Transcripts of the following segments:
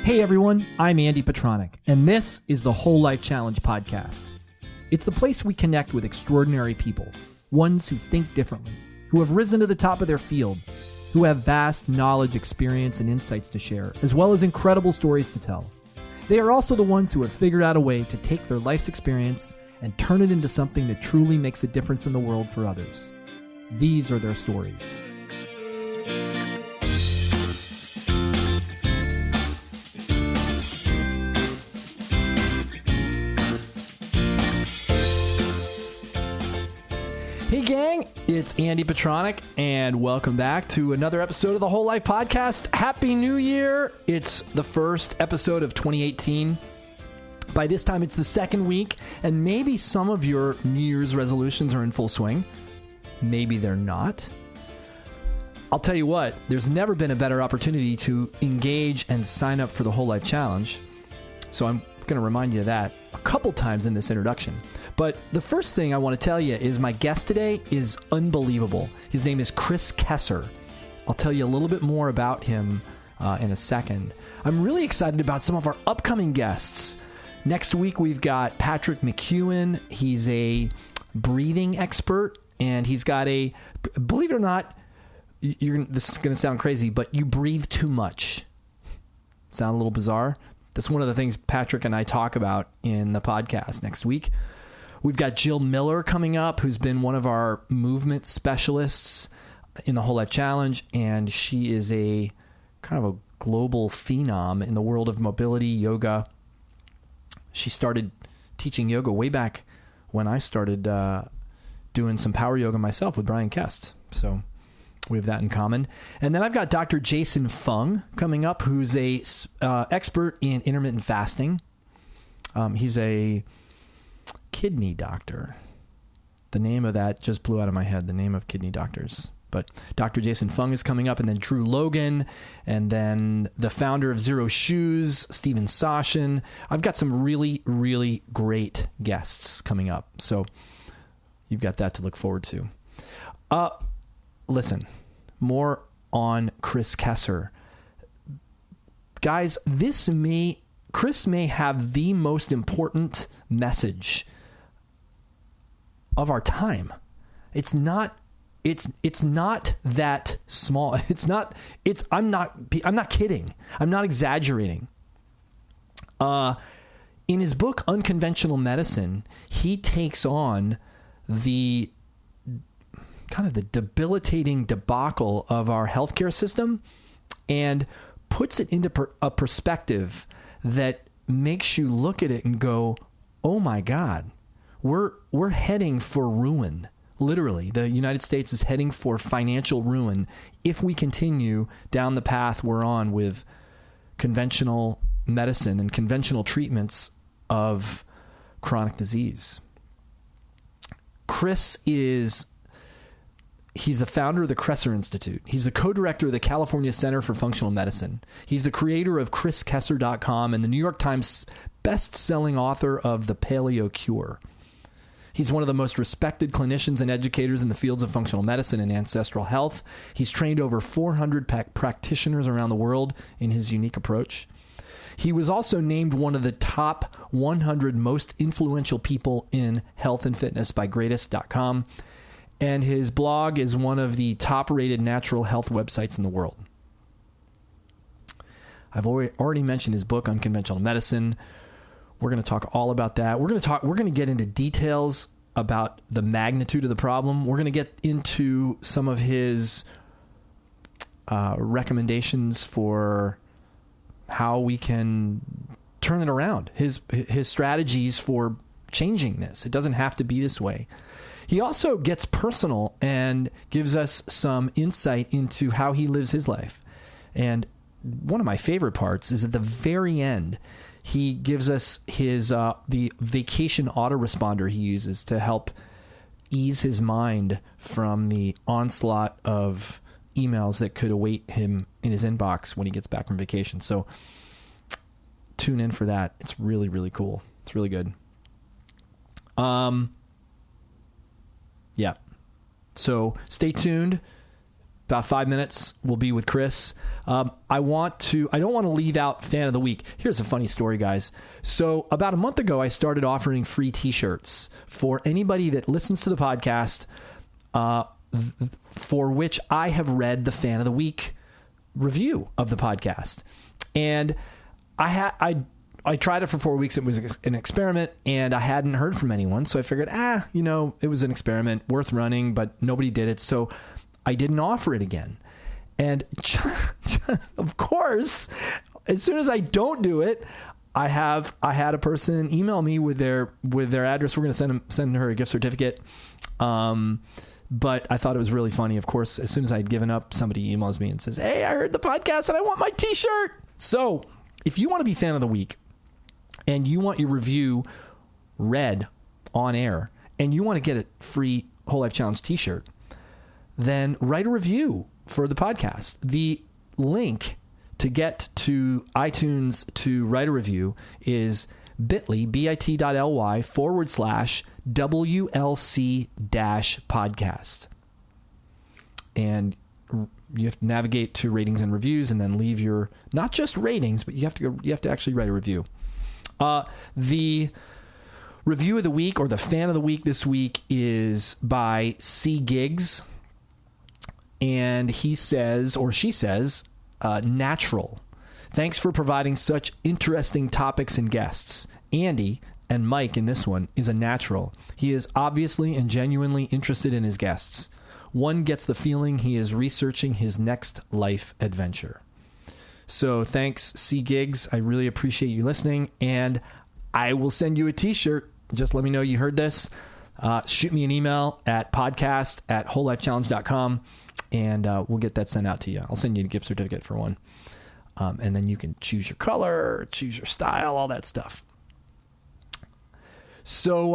Hey everyone, I'm Andy Petronic, and this is the Whole Life Challenge podcast. It's the place we connect with extraordinary people, ones who think differently, who have risen to the top of their field, who have vast knowledge, experience, and insights to share, as well as incredible stories to tell. They are also the ones who have figured out a way to take their life's experience and turn it into something that truly makes a difference in the world for others. These are their stories. Hey gang, it's Andy Petronic, and welcome back to another episode of the Whole Life Podcast. Happy New Year! It's the first episode of 2018. By this time, it's the second week, and maybe some of your New Year's resolutions are in full swing. Maybe they're not. I'll tell you what, there's never been a better opportunity to engage and sign up for the Whole Life Challenge. So I'm going to remind you of that a couple times in this introduction. But the first thing I want to tell you is my guest today is unbelievable. His name is Kresser. I'll tell you a little bit more about him in a second. I'm really excited about some of our upcoming guests. Next week, we've got Patrick McEwen. He's a breathing expert, and he's got a, believe it or not, this is going to sound crazy, but you breathe too much. Sound a little bizarre? That's one of the things Patrick and I talk about in the podcast next week. We've got Jill Miller coming up, who's been one of our movement specialists in the Whole Life Challenge, and she is a kind of a global phenom in the world of mobility yoga. She started teaching yoga way back when I started doing some power yoga myself with Brian Kest. So we have that in common. And then I've got Dr. Jason Fung coming up, who's a expert in intermittent fasting. He's a kidney doctor. The name of that just blew out of my head, the name of kidney doctors. But Dr. Jason Fung is coming up, and then Drew Logan, and then the founder of Zero Shoes, Steven Sashin. I've got some really, really great guests coming up. So you've got that to look forward to. Listen, more on Kresser. Guys, Chris may have the most important message of our time. It's not that small. I'm not kidding. I'm not exaggerating. In his book, Unconventional Medicine, he takes on the kind of the debilitating debacle of our healthcare system and puts it into a perspective that makes you look at it and go, oh my God, we're heading for ruin. Literally, the United States is heading for financial ruin if we continue down the path we're on with conventional medicine and conventional treatments of chronic disease. He's the founder of the Kresser Institute. He's the co-director of the California Center for Functional Medicine. He's the creator of KrisKesser.com and the New York Times best-selling author of The Paleo Cure. He's one of the most respected clinicians and educators in the fields of functional medicine and ancestral health. He's trained over 400 practitioners around the world in his unique approach. He was also named one of the top 100 most influential people in health and fitness by Greatest.com. And his blog is one of the top-rated natural health websites in the world. I've already mentioned his book, Unconventional Medicine. We're going to talk all about that. We're going to get into details about the magnitude of the problem. We're going to get into some of his recommendations for how we can turn it around. His strategies for changing this. It doesn't have to be this way. He also gets personal and gives us some insight into how he lives his life. And one of my favorite parts is at the very end, he gives us his the vacation autoresponder he uses to help ease his mind from the onslaught of emails that could await him in his inbox when he gets back from vacation. So tune in for that. It's really, really cool. It's really good. Yeah. So stay tuned. About 5 minutes will be with Chris. I don't want to leave out fan of the week. Here's a funny story, guys. So about a month ago, I started offering free t-shirts for anybody that listens to the podcast, for which I have read the fan of the week review of the podcast. And I tried it for 4 weeks. It was an experiment, and I hadn't heard from anyone. So I figured, it was an experiment worth running, but nobody did it. So I didn't offer it again. And of course, as soon as I don't do it, I had a person email me with their address. We're going to send her a gift certificate. But I thought it was really funny. Of course, as soon as I'd given up, somebody emails me and says, "Hey, I heard the podcast and I want my t-shirt." So if you want to be fan of the week and you want your review read on air and you want to get a free Whole Life Challenge t-shirt, then write a review for the podcast. The link to get to iTunes to write a review is bit.ly/WLC-podcast. And you have to navigate to ratings and reviews and then leave your, not just ratings, but you have to actually write a review. The review of the week, or the fan of the week this week, is by C. Giggs. And he says, or she says, natural. Thanks for providing such interesting topics and guests. Andy, and Mike in this one, is a natural. He is obviously and genuinely interested in his guests. One gets the feeling he is researching his next life adventure. So thanks, C. Giggs. I really appreciate you listening, and I will send you a t-shirt. Just let me know you heard this. Shoot me an email at podcast@wholelifechallenge.com, and we'll get that sent out to you. I'll send you a gift certificate for one. And then you can choose your color, choose your style, all that stuff. So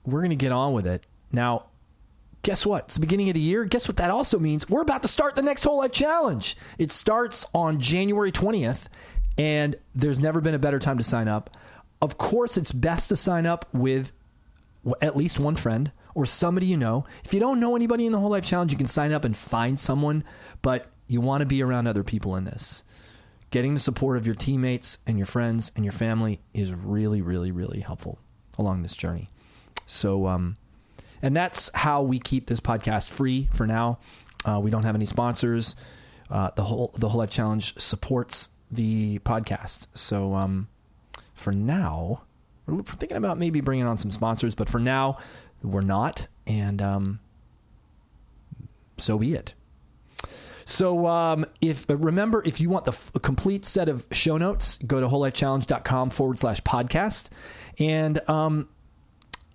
we're going to get on with it. Now, guess what? It's the beginning of the year. Guess what that also means? We're about to start the next Whole Life Challenge. It starts on January 20th, and there's never been a better time to sign up. Of course, it's best to sign up with at least one friend or somebody you know. If you don't know anybody in the Whole Life Challenge, you can sign up and find someone, but you want to be around other people in this. Getting the support of your teammates and your friends and your family is really, really, really helpful along this journey. So, and that's how we keep this podcast free for now. We don't have any sponsors. The Whole Life Challenge supports the podcast. So, for now, we're thinking about maybe bringing on some sponsors, but for now, we're not. And so be it. So if you want the complete set of show notes, go to wholelifechallenge.com/podcast. And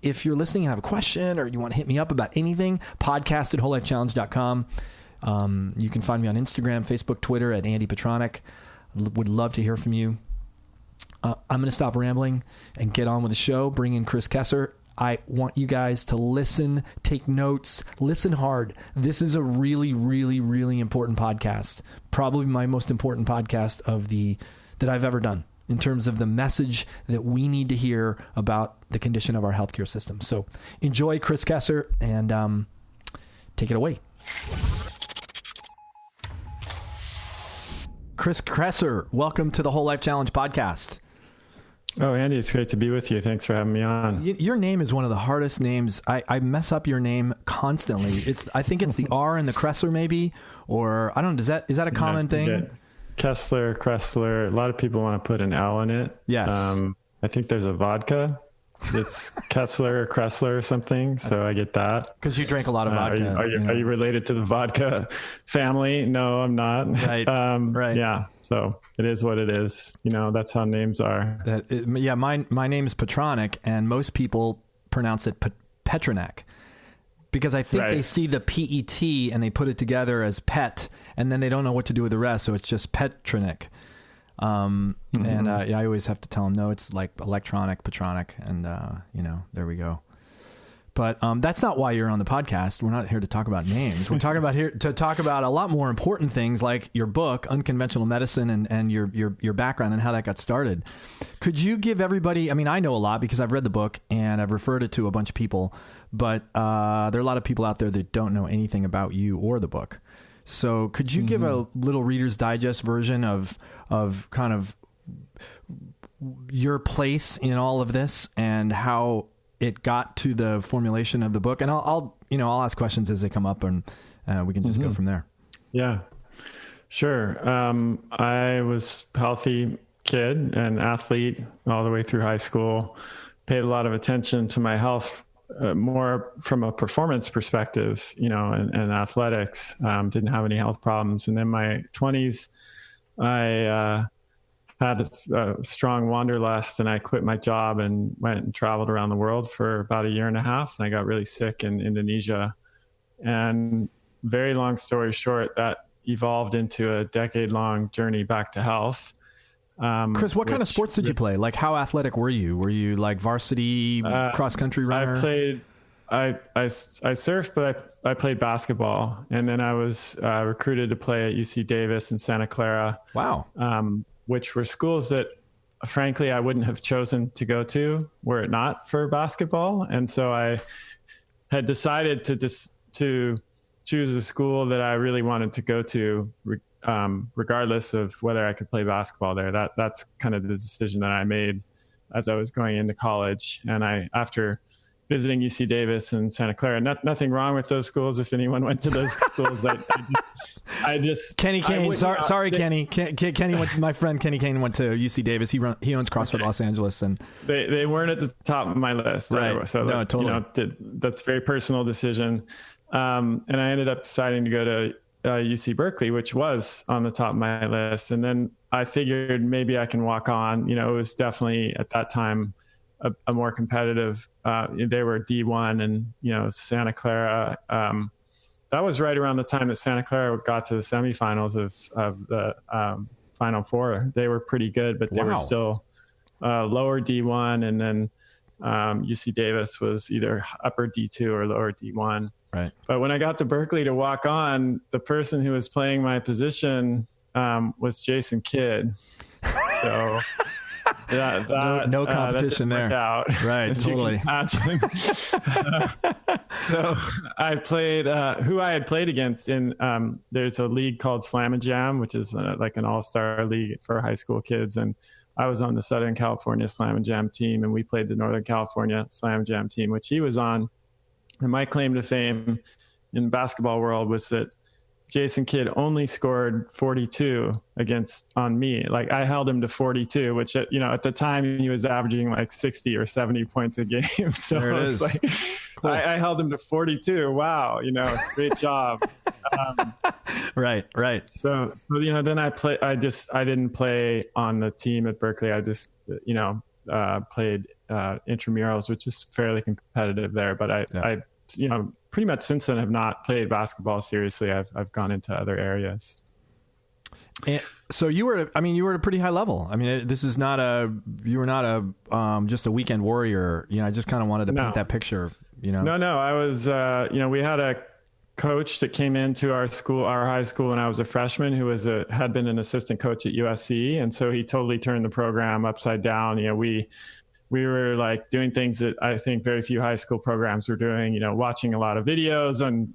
if you're listening and have a question or you want to hit me up about anything, podcast@wholelifechallenge.com. You can find me on Instagram, Facebook, Twitter at Andy Petronic. Would love to hear from you. I'm going to stop rambling and get on with the show. Bring in Chris Kresser. I want you guys to listen, take notes, listen hard. This is a really, really, really important podcast. Probably my most important podcast that I've ever done in terms of the message that we need to hear about the condition of our healthcare system. So enjoy Chris Kresser and take it away. Chris Kresser, welcome to the Whole Life Challenge podcast. Oh, Andy, it's great to be with you. Thanks for having me on. Your name is one of the hardest names. I mess up your name constantly. I think it's the R in the Kresser maybe, or I don't know. Is that a common thing? Kessler, Kresler. A lot of people want to put an L in it. Yes. I think there's a vodka. It's Kessler or Kresler or something. So I get that. Because you drink a lot of vodka. Are you related to the vodka family? No, I'm not. Right. Right. Yeah. So it is what it is. That's how names are. My name is Petronic, and most people pronounce it Petronac because I think they see the PET and they put it together as pet, and then they don't know what to do with the rest. So it's just Petronic. And I always have to tell them, no, it's like electronic, Petronic, and there we go. But that's not why you're on the podcast. We're not here to talk about names. We're here to talk about a lot more important things, like your book, Unconventional Medicine, and your background and how that got started. Could you give everybody? I mean, I know a lot because I've read the book and I've referred it to a bunch of people. but there are a lot of people out there that don't know anything about you or the book. So could you give a little Reader's Digest version of kind of your place in all of this and how it got to the formulation of the book? And I'll ask questions as they come up, and we can just go from there. Yeah, sure. I was a healthy kid and athlete all the way through high school, paid a lot of attention to my health, more from a performance perspective, and athletics. Didn't have any health problems. And then my 20s, I had a strong wanderlust, and I quit my job and went and traveled around the world for about a year and a half. And I got really sick in Indonesia. And very long story short, that evolved into a decade-long journey back to health. Chris, what kind of sports did you play? Like, how athletic were you? Were you like varsity cross-country runner? I surfed, but I played basketball. And then I was recruited to play at UC Davis in Santa Clara. Wow. Which were schools that, frankly, I wouldn't have chosen to go to were it not for basketball. And so I had decided to choose a school that I really wanted to go to, regardless of whether I could play basketball there. That's kind of the decision that I made as I was going into college. And after visiting UC Davis and Santa Clara, nothing wrong with those schools. If anyone went to those schools, I just Kenny Kane. Sorry, Kenny. Kenny my friend Kenny Kane went to UC Davis. He owns CrossFit Los Angeles, and they weren't at the top of my list. Right. So no, totally. That's a very personal decision. And I ended up deciding to go to UC Berkeley, which was on the top of my list. And then I figured maybe I can walk on. It was definitely at that time a more competitive. They were D1, and Santa Clara. That was right around the time that Santa Clara got to the semifinals of the Final Four. They were pretty good, but they were still lower D1, and then UC Davis was either upper D2 or lower D1. Right. But when I got to Berkeley to walk on, the person who was playing my position was Jason Kidd. So no competition there. Right. Totally. So I played who I had played against in there's a league called Slam and Jam, which is like an all-star league for high school kids. And I was on the Southern California Slam and Jam team, and we played the Northern California Slam and Jam team, which he was on. And my claim to fame in the basketball world was that Jason Kidd only scored 42 on me. Like, I held him to 42, which at the time he was averaging like 60 or 70 points a game. So there it is. Like, cool. I held him to 42. Wow. Great job. Right. So then I didn't play on the team at Berkeley. I just, played intramurals, which is fairly competitive there. But I pretty much since then have not played basketball seriously. I've gone into other areas. And so you were at a pretty high level. I mean, you were not just a weekend warrior. I just kind of wanted to paint that picture, No, I was, we had a coach that came into our high school when I was a freshman, who had been an assistant coach at USC. And so he totally turned the program upside down. We were like doing things that I think very few high school programs were doing, watching a lot of videos and,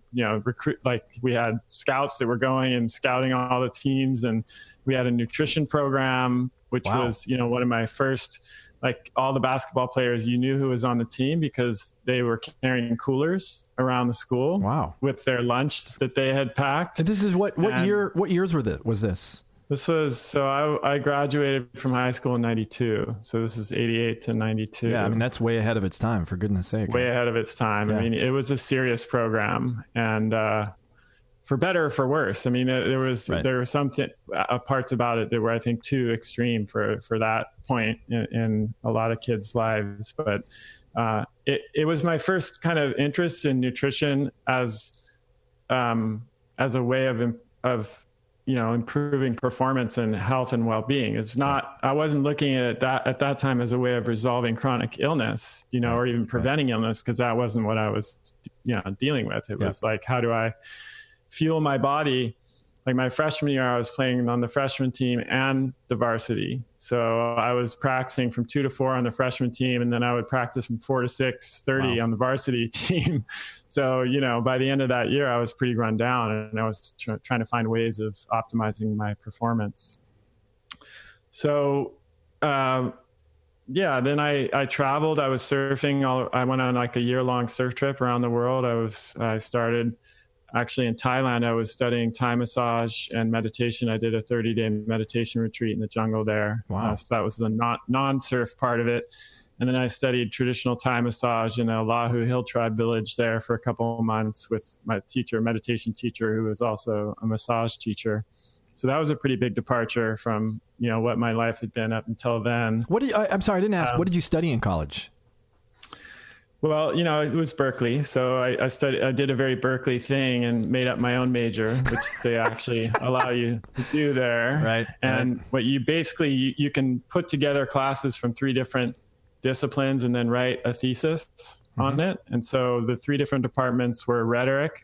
we had scouts that were going and scouting all the teams. And we had a nutrition program, which was, one of my first, like, all the basketball players, you knew who was on the team because they were carrying coolers around the school with their lunch that they had packed. And this is what years was this? This was, I graduated from high school in 92. So this was 88 to 92. Yeah. I mean, that's way ahead of its time, for goodness sake. Way ahead of its time. Yeah. I mean, it was a serious program, and for better or for worse. I mean, there were some parts about it that were, I think, too extreme for that point in a lot of kids' lives. But it was my first kind of interest in nutrition as a way of improving performance and health and well-being. I wasn't looking at that time as a way of resolving chronic illness, or even preventing illness, because that wasn't what I was, dealing with. It was like, how do I fuel my body like my freshman year, I was playing on the freshman team and the varsity. So I was practicing from 2 to 4 on the freshman team, and then I would practice from 4 to 6:30 on the varsity team. So, by the end of that year, I was pretty run down, and I was trying to find ways of optimizing my performance. So, then I traveled. I was surfing. I went on like a year-long surf trip around the world. I started actually in Thailand. I was studying Thai massage and meditation. I did a 30-day meditation retreat in the jungle there. Wow. So that was the non-surf part of it. And then I studied traditional Thai massage in a Lahu Hill Tribe village there for a couple of months with my meditation teacher, who was also a massage teacher. So that was a pretty big departure from, what my life had been up until then. I'm sorry, I didn't ask. What did you study in college? Well, it was Berkeley. So I did a very Berkeley thing and made up my own major, which they actually allow you to do there. Right. And what you basically, you can put together classes from 3 different disciplines and then write a thesis on it. And so the 3 different departments were rhetoric,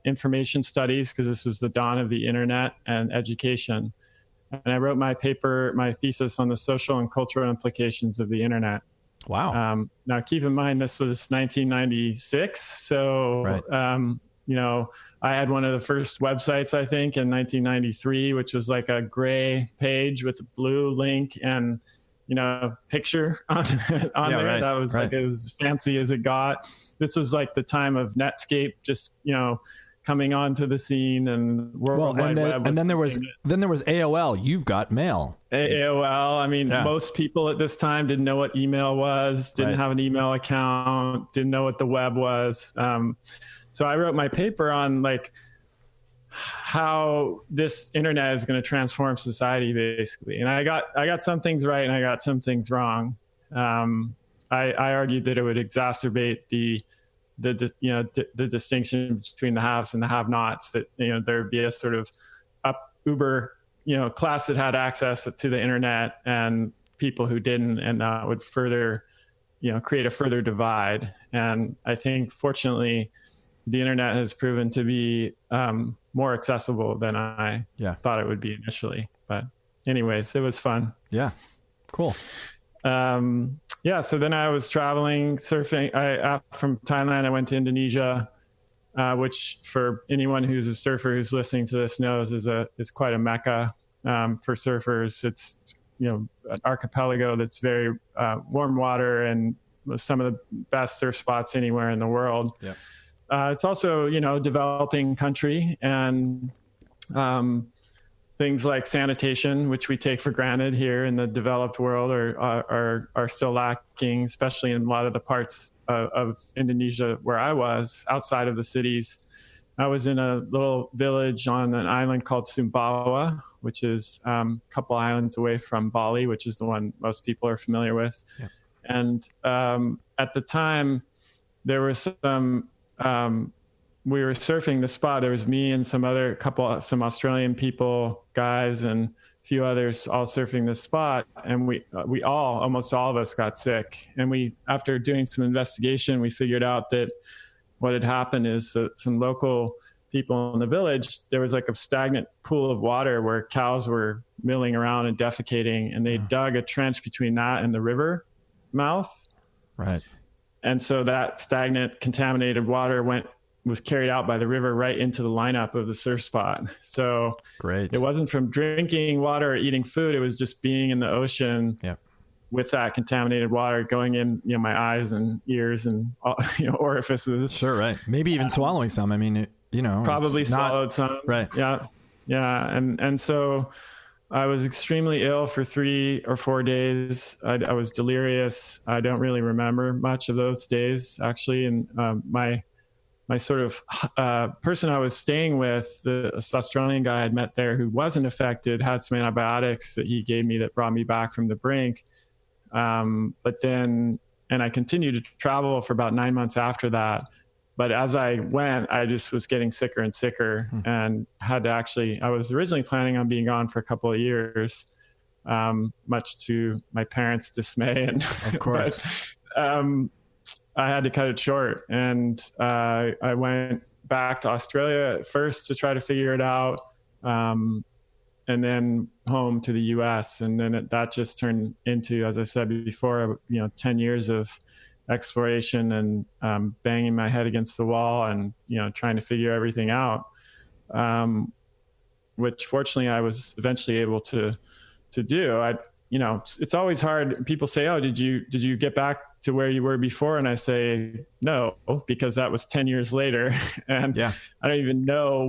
information studies, because this was the dawn of the internet, and education. And I wrote my thesis on the social and cultural implications of the internet. Wow. Now, keep in mind, this was 1996. So, I had one of the first websites, I think, in 1993, which was like a gray page with a blue link and, picture on there. Right, that was like, it was as fancy as it got. This was like the time of Netscape, just, coming onto the scene, and World Wide Web. And then there was AOL. You've got mail. AOL. I mean, most people at this time didn't know what email was, didn't have an email account, didn't know what the web was. So I wrote my paper on like how this internet is going to transform society, basically. And I got some things right, and I got some things wrong. I argued that it would exacerbate the distinction between the haves and the have-nots, that, there'd be a sort of uber, class that had access to the internet and people who didn't, and would further, create a further divide. And I think, fortunately, the internet has proven to be more accessible than I thought it would be initially. But anyways, it was fun. Yeah. Cool. So then I was traveling, surfing. From Thailand, I went to Indonesia, which, for anyone who's a surfer who's listening to this knows, is quite a mecca for surfers. It's an archipelago that's very warm water and some of the best surf spots anywhere in the world. Yeah. It's also developing country, and things like sanitation, which we take for granted here in the developed world, are still lacking, especially in a lot of the parts of Indonesia where I was, outside of the cities. I was in a little village on an island called Sumbawa, which is a couple islands away from Bali, which is the one most people are familiar with. Yeah. And at the time, there was we were surfing the spot. There was me and some Australian people, guys, and a few others, all surfing this spot. And almost all of us got sick. And after doing some investigation, we figured out that what had happened is that some local people in the village, there was like a stagnant pool of water where cows were milling around and defecating, and they dug a trench between that and the river mouth. Right. And so that stagnant, contaminated water was carried out by the river right into the lineup of the surf spot. So great. It wasn't from drinking water or eating food. It was just being in the ocean with that contaminated water going in, my eyes and ears and orifices. Sure. Right. Maybe even swallowing some. I mean, probably swallowed some. Right. Yeah. Yeah. And so I was extremely ill for 3 or 4 days. I was delirious. I don't really remember much of those days, actually. And my sort of person I was staying with, the Australian guy I'd met there who wasn't affected, had some antibiotics that he gave me that brought me back from the brink. But then, and I continued to travel for about 9 months after that. But as I went, I just was getting sicker and sicker, and had to I was originally planning on being gone for a couple of years, much to my parents' dismay. And of course, I had to cut it short, and I went back to Australia at first to try to figure it out. And then home to the US. And then that just turned into, as I said before, 10 years of exploration and banging my head against the wall and, trying to figure everything out, which fortunately I was eventually able to do. It's always hard. People say, oh, did you get back to where you were before? And I say, no, because that was 10 years later. And I don't even know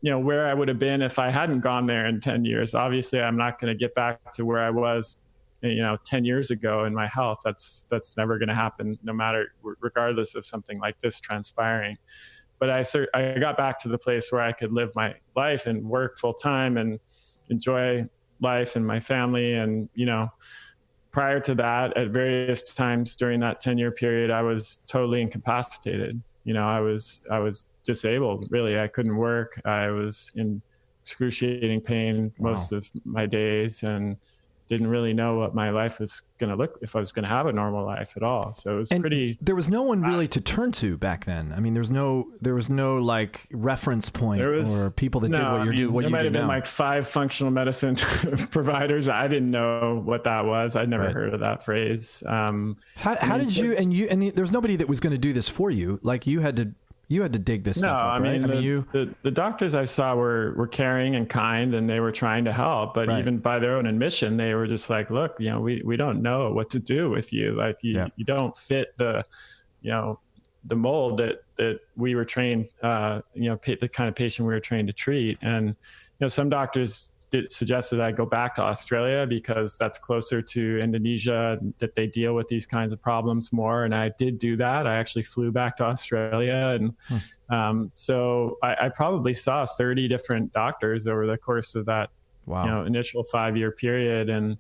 where I would have been if I hadn't gone there in 10 years. Obviously, I'm not going to get back to where I was, 10 years ago in my health. That's never going to happen, no matter, regardless of something like this transpiring. But I got back to the place where I could live my life and work full time and enjoy life and my family. And, prior to that, at various times during that 10-year period, I was totally incapacitated. I was disabled, really. I couldn't work. I was in excruciating pain most of my days and didn't really know what my life was going to look, if I was going to have a normal life at all. So it was there was no one really to turn to back then. I mean, there was no like reference point or people that did what you do now. There might have been like 5 functional medicine providers. I didn't know what that was. I'd never heard of that phrase. How did you there's nobody that was going to do this for you. Like you had to dig this stuff up, right? The doctors I saw were caring and kind, and they were trying to help. But even by their own admission, they were just like, look, we don't know what to do with you. Like you don't fit the mold that we were trained, the kind of patient we were trained to treat. And, some doctors suggested I go back to Australia because that's closer to Indonesia, that they deal with these kinds of problems more. And I did do that. I actually flew back to Australia. And so I probably saw 30 different doctors over the course of that initial 5-year period. And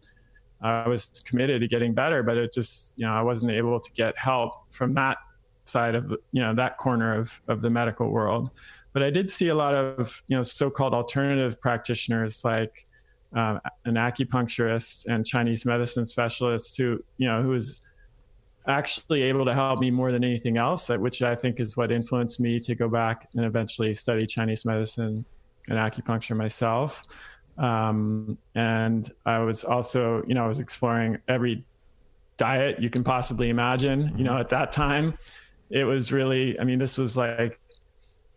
I was committed to getting better, but it just, I wasn't able to get help from that side of, that corner of the medical world. But I did see a lot of, so-called alternative practitioners like an acupuncturist and Chinese medicine specialist who was actually able to help me more than anything else, which I think is what influenced me to go back and eventually study Chinese medicine and acupuncture myself. And I was also, I was exploring every diet you can possibly imagine. At that time, it was really, this was like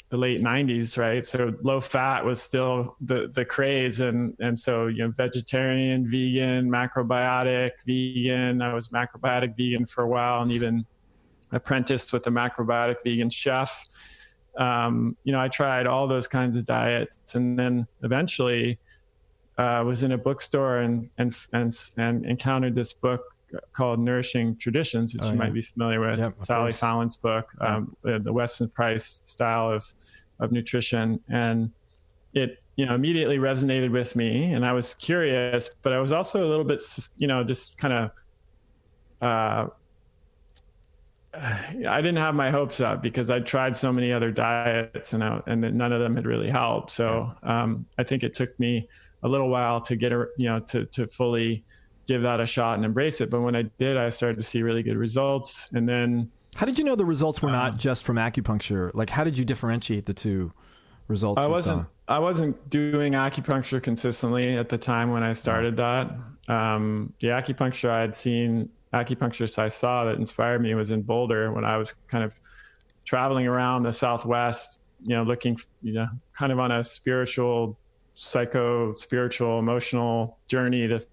the late 90s, right? So low fat was still the craze. And so, vegetarian, vegan, macrobiotic, vegan. I was macrobiotic vegan for a while and even apprenticed with a macrobiotic vegan chef. I tried all those kinds of diets, and then eventually was in a bookstore and encountered this book called Nourishing Traditions, which you might be familiar with. Yep, Sally Fallon's book, the Weston Price style of nutrition. And it, immediately resonated with me, and I was curious, but I was also a little bit, just kind of, I didn't have my hopes up because I'd tried so many other diets and none of them had really helped. So, I think it took me a little while to get, to fully give that a shot and embrace it. But when I did, I started to see really good results. And then, how did you know the results were not just from acupuncture? Like, how did you differentiate the two results? I wasn't doing acupuncture consistently at the time when I started that. The acupuncture I had seen, acupuncturists I saw that inspired me was in Boulder when I was kind of traveling around the Southwest, looking, kind of on a psycho-spiritual, emotional journey to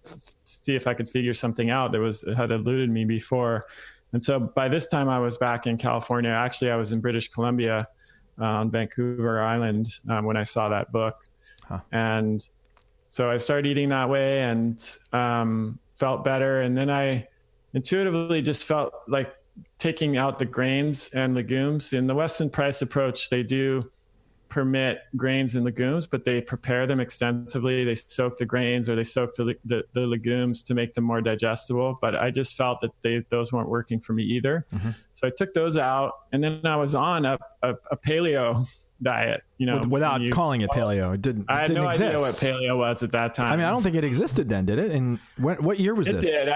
see if I could figure something out that had eluded me before. And so by this time I was back in California. Actually, I was in British Columbia on Vancouver Island when I saw that book. And so I started eating that way and felt better. And then I intuitively just felt like taking out the grains and legumes. In the Weston Price approach, they do permit grains and legumes, but they prepare them extensively. They soak the grains or they soak the legumes to make them more digestible. But I just felt that those weren't working for me either. Mm-hmm. So I took those out, and then I was on a paleo diet, without calling it paleo. It didn't I had no exist. idea what paleo was at that time. I don't think it existed then, did it? And what year was this? It did.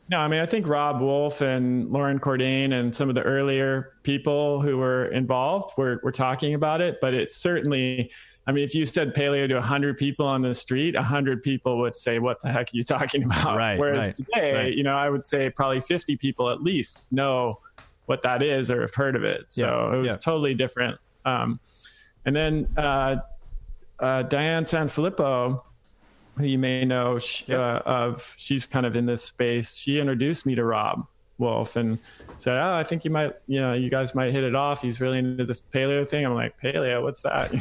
No, I mean, I think Rob Wolf and Lauren Cordain and some of the earlier people who were involved were talking about it, but it's certainly, I mean, if you said paleo to 100 people on the street, 100 people would say, what the heck are you talking about? Right, Whereas right, today, right. you know, I would say probably 50 people at least know what that is or have heard of it. So it was totally different. And then Diane Sanfilippo, who you may know she's kind of in this space. She introduced me to Rob Wolf and said, "Oh, I think you guys might hit it off. He's really into this paleo thing." I'm like, "Paleo, what's that?"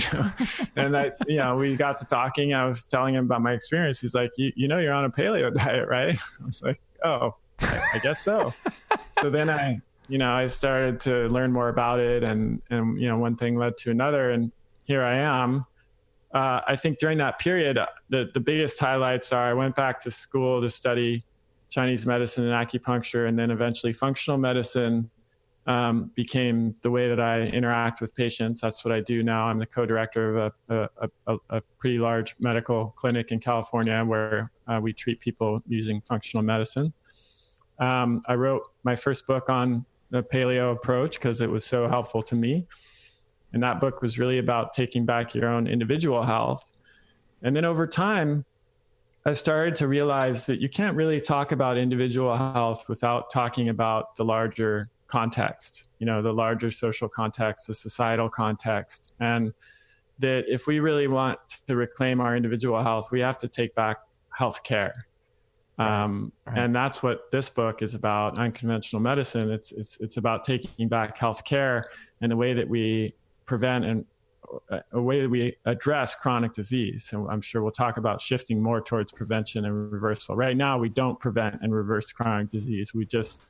And we got to talking. I was telling him about my experience. He's like, "You know, you're on a paleo diet, right?" I was like, "Oh, I guess so." So then I started to learn more about it, and one thing led to another, and here I am. I think during that period, the biggest highlights are I went back to school to study Chinese medicine and acupuncture, and then eventually functional medicine became the way that I interact with patients. That's what I do now. I'm the co-director of a pretty large medical clinic in California where we treat people using functional medicine. I wrote my first book on the paleo approach because it was so helpful to me. And that book was really about taking back your own individual health. And then over time, I started to realize that you can't really talk about individual health without talking about the larger context, the larger social context, the societal context. And that if we really want to reclaim our individual health, we have to take back healthcare. Right. And that's what this book is about, Unconventional Medicine. It's about taking back healthcare and the way that we prevent and a way that we address chronic disease. And I'm sure we'll talk about shifting more towards prevention and reversal. Right now, we don't prevent and reverse chronic disease. We just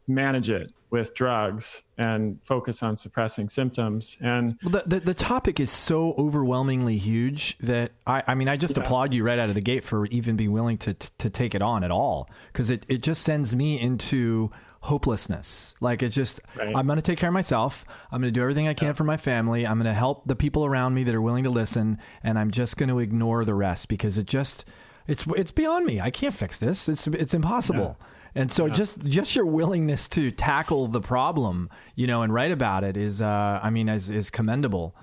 manage it with drugs and focus on suppressing symptoms. And the topic is so overwhelmingly huge that I just applaud you right out of the gate for even being willing to take it on at all. Because it just sends me into hopelessness. Like I'm going to take care of myself. I'm going to do everything I can for my family. I'm going to help the people around me that are willing to listen. And I'm just going to ignore the rest because it's beyond me. I can't fix this. It's impossible. Yeah. And so just your willingness to tackle the problem, and write about it is commendable.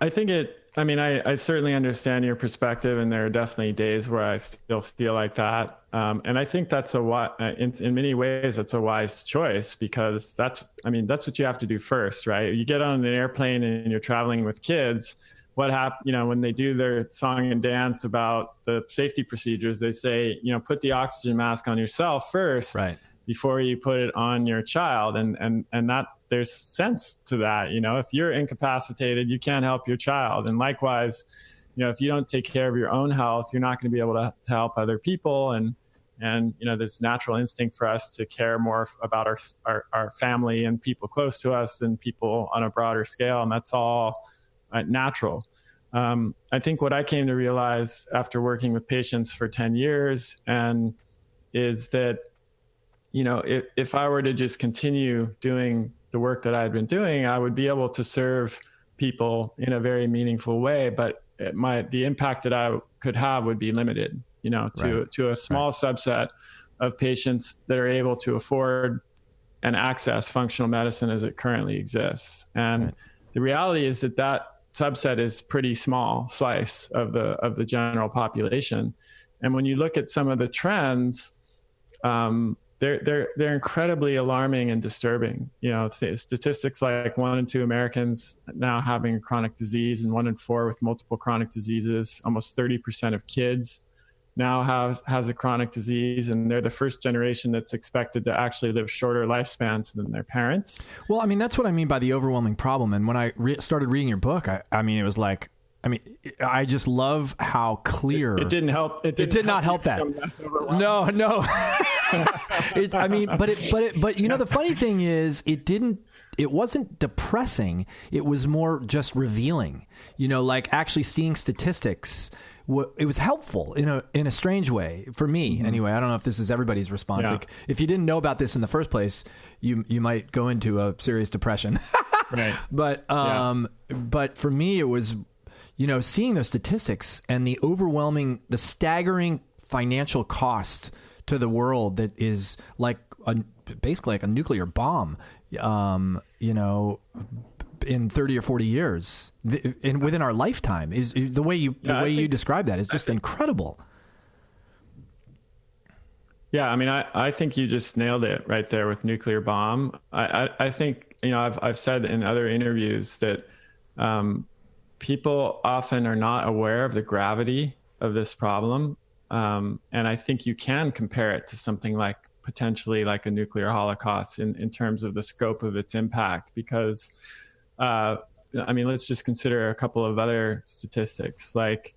I think I certainly understand your perspective, and there are definitely days where I still feel like that. And I think that's in many ways, that's a wise choice because that's what you have to do first, right? You get on an airplane and you're traveling with kids. What happens, when they do their song and dance about the safety procedures, they say, put the oxygen mask on yourself first, right, before you put it on your child. And that there's sense to that. If you're incapacitated, you can't help your child. And likewise, if you don't take care of your own health, you're not going to be able to help other people. And there's natural instinct for us to care more about our family and people close to us than people on a broader scale. And that's all natural. I think what I came to realize after working with patients for 10 years is that, if I were to just continue doing the work that I'd been doing, I would be able to serve people in a very meaningful way, but the impact that I could have would be limited, to a small subset of patients that are able to afford and access functional medicine as it currently exists. And the reality is that subset is pretty small slice of the general population. And when you look at some of the trends, they're incredibly alarming and disturbing. Statistics like 1 in 2 Americans now having a chronic disease and 1 in 4 with multiple chronic diseases. Almost 30% of kids now has a chronic disease, and they're the first generation that's expected to actually live shorter lifespans than their parents. Well, that's what I mean by the overwhelming problem. And when I started reading your book, it was like, I just love how clear. It didn't help. It did not help that. No. But the funny thing is, it wasn't depressing. It was more just revealing, like actually seeing statistics. It was helpful in a strange way for me. Mm-hmm. Anyway, I don't know if this is everybody's response. Yeah. Like, if you didn't know about this in the first place, you might go into a serious depression. Right. But for me, it was, seeing those statistics and the staggering financial cost to the world that is like basically like a nuclear bomb, you know, in 30 or 40 years, and within our lifetime, is the way you describe that is just incredible. Yeah, I mean, I think you just nailed it right there with nuclear bomb. I think, you know, I've said in other interviews that people often are not aware of the gravity of this problem. And I think you can compare it to something like potentially like a nuclear holocaust in terms of the scope of its impact, because, I mean, let's just consider a couple of other statistics. Like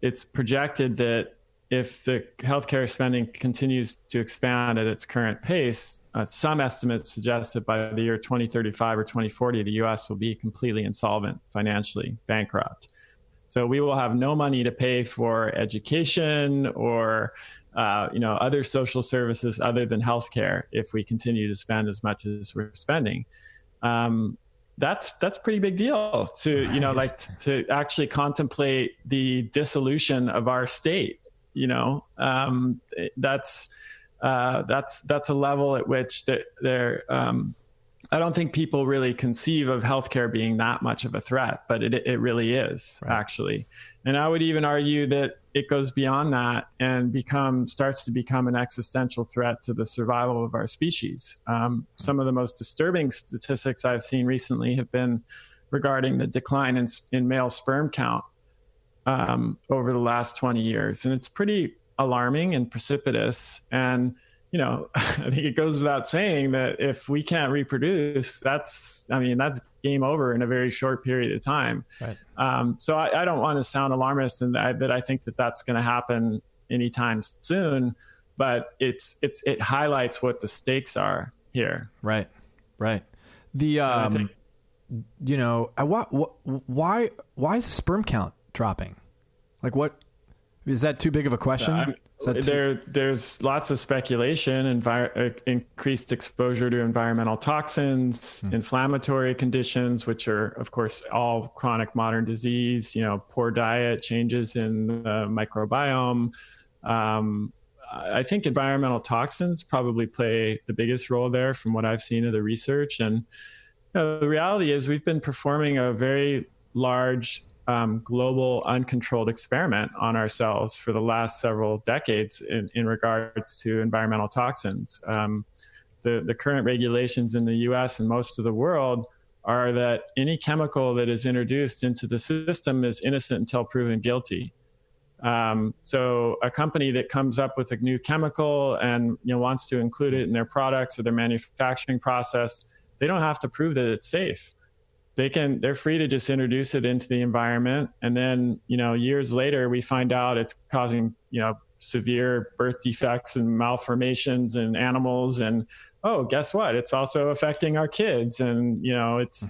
it's projected that if the healthcare spending continues to expand at its current pace, some estimates suggest that by the year 2035 or 2040, the U.S. will be completely insolvent, financially bankrupt. So we will have no money to pay for education or you know, other social services other than healthcare if we continue to spend as much as we're spending. That's a pretty big deal to, you know, like to actually contemplate the dissolution of our state. You know, that's a level at which I don't think people really conceive of healthcare being that much of a threat, but it really is, right, actually. And I would even argue that it goes beyond that and starts to become an existential threat to the survival of our species. Some of the most disturbing statistics I've seen recently have been regarding the decline in male sperm count over the last 20 years. And it's pretty alarming and precipitous. And, you know, I think it goes without saying that if we can't reproduce, that's game over in a very short period of time. Right. So I don't want to sound alarmist and that I think that that's going to happen anytime soon, but it highlights what the stakes are here. Right. Right. The, you know, why is the sperm count dropping? Like, what is that too big of a question? There's lots of speculation, increased exposure to environmental toxins, inflammatory conditions, which are, of course, all chronic modern disease, you know, poor diet, changes in the microbiome. I think environmental toxins probably play the biggest role there from what I've seen of the research. And you know, the reality is we've been performing a very large global uncontrolled experiment on ourselves for the last several decades in regards to environmental toxins. The current regulations in the US and most of the world are that any chemical that is introduced into the system is innocent until proven guilty. So a company that comes up with a new chemical and, you know, wants to include it in their products or their manufacturing process, they don't have to prove that it's safe. They're free to just introduce it into the environment. And then, you know, years later, we find out it's causing, you know, severe birth defects and malformations in animals. And, oh, guess what? It's also affecting our kids. And, you know, it's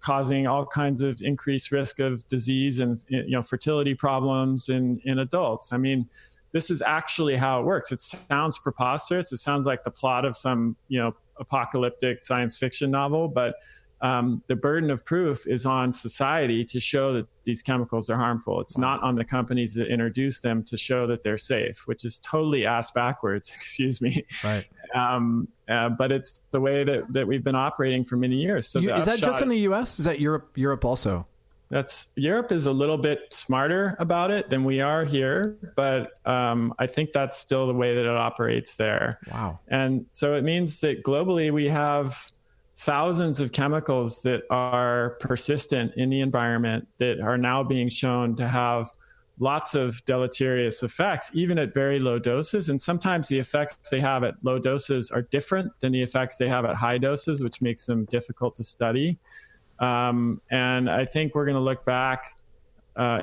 causing all kinds of increased risk of disease and, you know, fertility problems in adults. I mean, this is actually how it works. It sounds preposterous. It sounds like the plot of some, you know, apocalyptic science fiction novel, but the burden of proof is on society to show that these chemicals are harmful. It's not on the companies that introduce them to show that they're safe, which is totally ass backwards, excuse me. Right. But it's the way that we've been operating for many years. So is that just in the US? Is that Europe also? Europe is a little bit smarter about it than we are here, but I think that's still the way that it operates there. Wow. And so it means that globally we have thousands of chemicals that are persistent in the environment that are now being shown to have lots of deleterious effects, even at very low doses. And sometimes the effects they have at low doses are different than the effects they have at high doses, which makes them difficult to study. And I think we're going to look back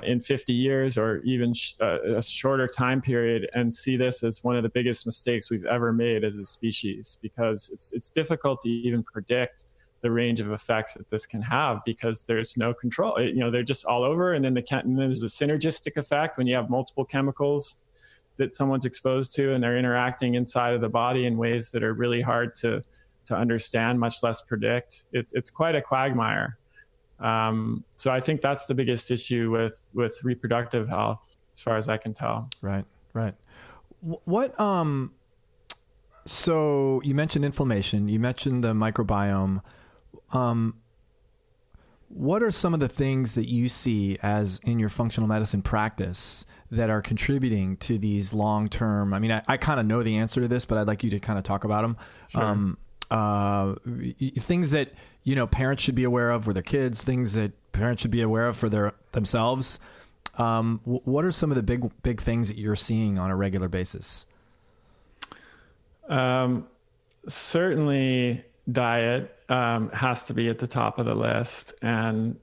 in 50 years or even a shorter time period and see this as one of the biggest mistakes we've ever made as a species, because it's difficult to even predict the range of effects that this can have because there's no control. You know, they're just all over. And then there's a synergistic effect when you have multiple chemicals that someone's exposed to and they're interacting inside of the body in ways that are really hard to understand, much less predict. It's quite a quagmire. So I think that's the biggest issue with reproductive health, as far as I can tell. Right. What, so you mentioned inflammation, you mentioned the microbiome. What are some of the things that you see as in your functional medicine practice that are contributing to these long-term? I mean, I kind of know the answer to this, but I'd like you to kind of talk about them. Sure. Things that, parents should be aware of for their kids, things that parents should be aware of for themselves. What are some of the big things that you're seeing on a regular basis? Certainly diet has to be at the top of the list. And,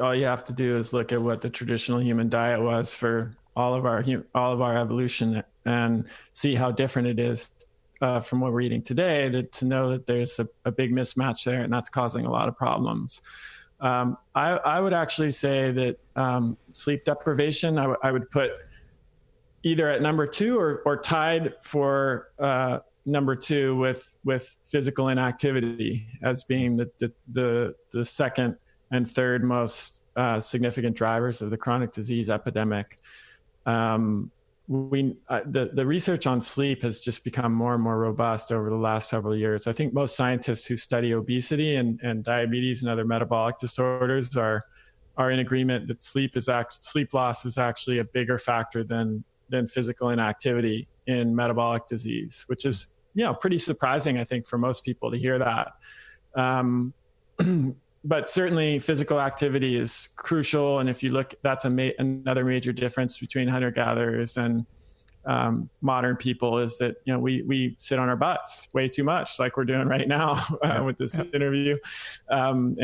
all you have to do is look at what the traditional human diet was for all of our evolution and see how different it is from what we're eating today to know that there's a big mismatch there, and that's causing a lot of problems. I would actually say that sleep deprivation, I would put either at number 2 or tied for number 2 with physical inactivity as being the second and third most significant drivers of the chronic disease epidemic. The research on sleep has just become more and more robust over the last several years. I think most scientists who study obesity and diabetes and other metabolic disorders are in agreement that sleep loss is actually a bigger factor than physical inactivity in metabolic disease, which is, pretty surprising, I think, for most people to hear that. But certainly physical activity is crucial. And if you look, that's another major difference between hunter-gatherers and modern people is that, we sit on our butts way too much, like we're doing right now with this interview. And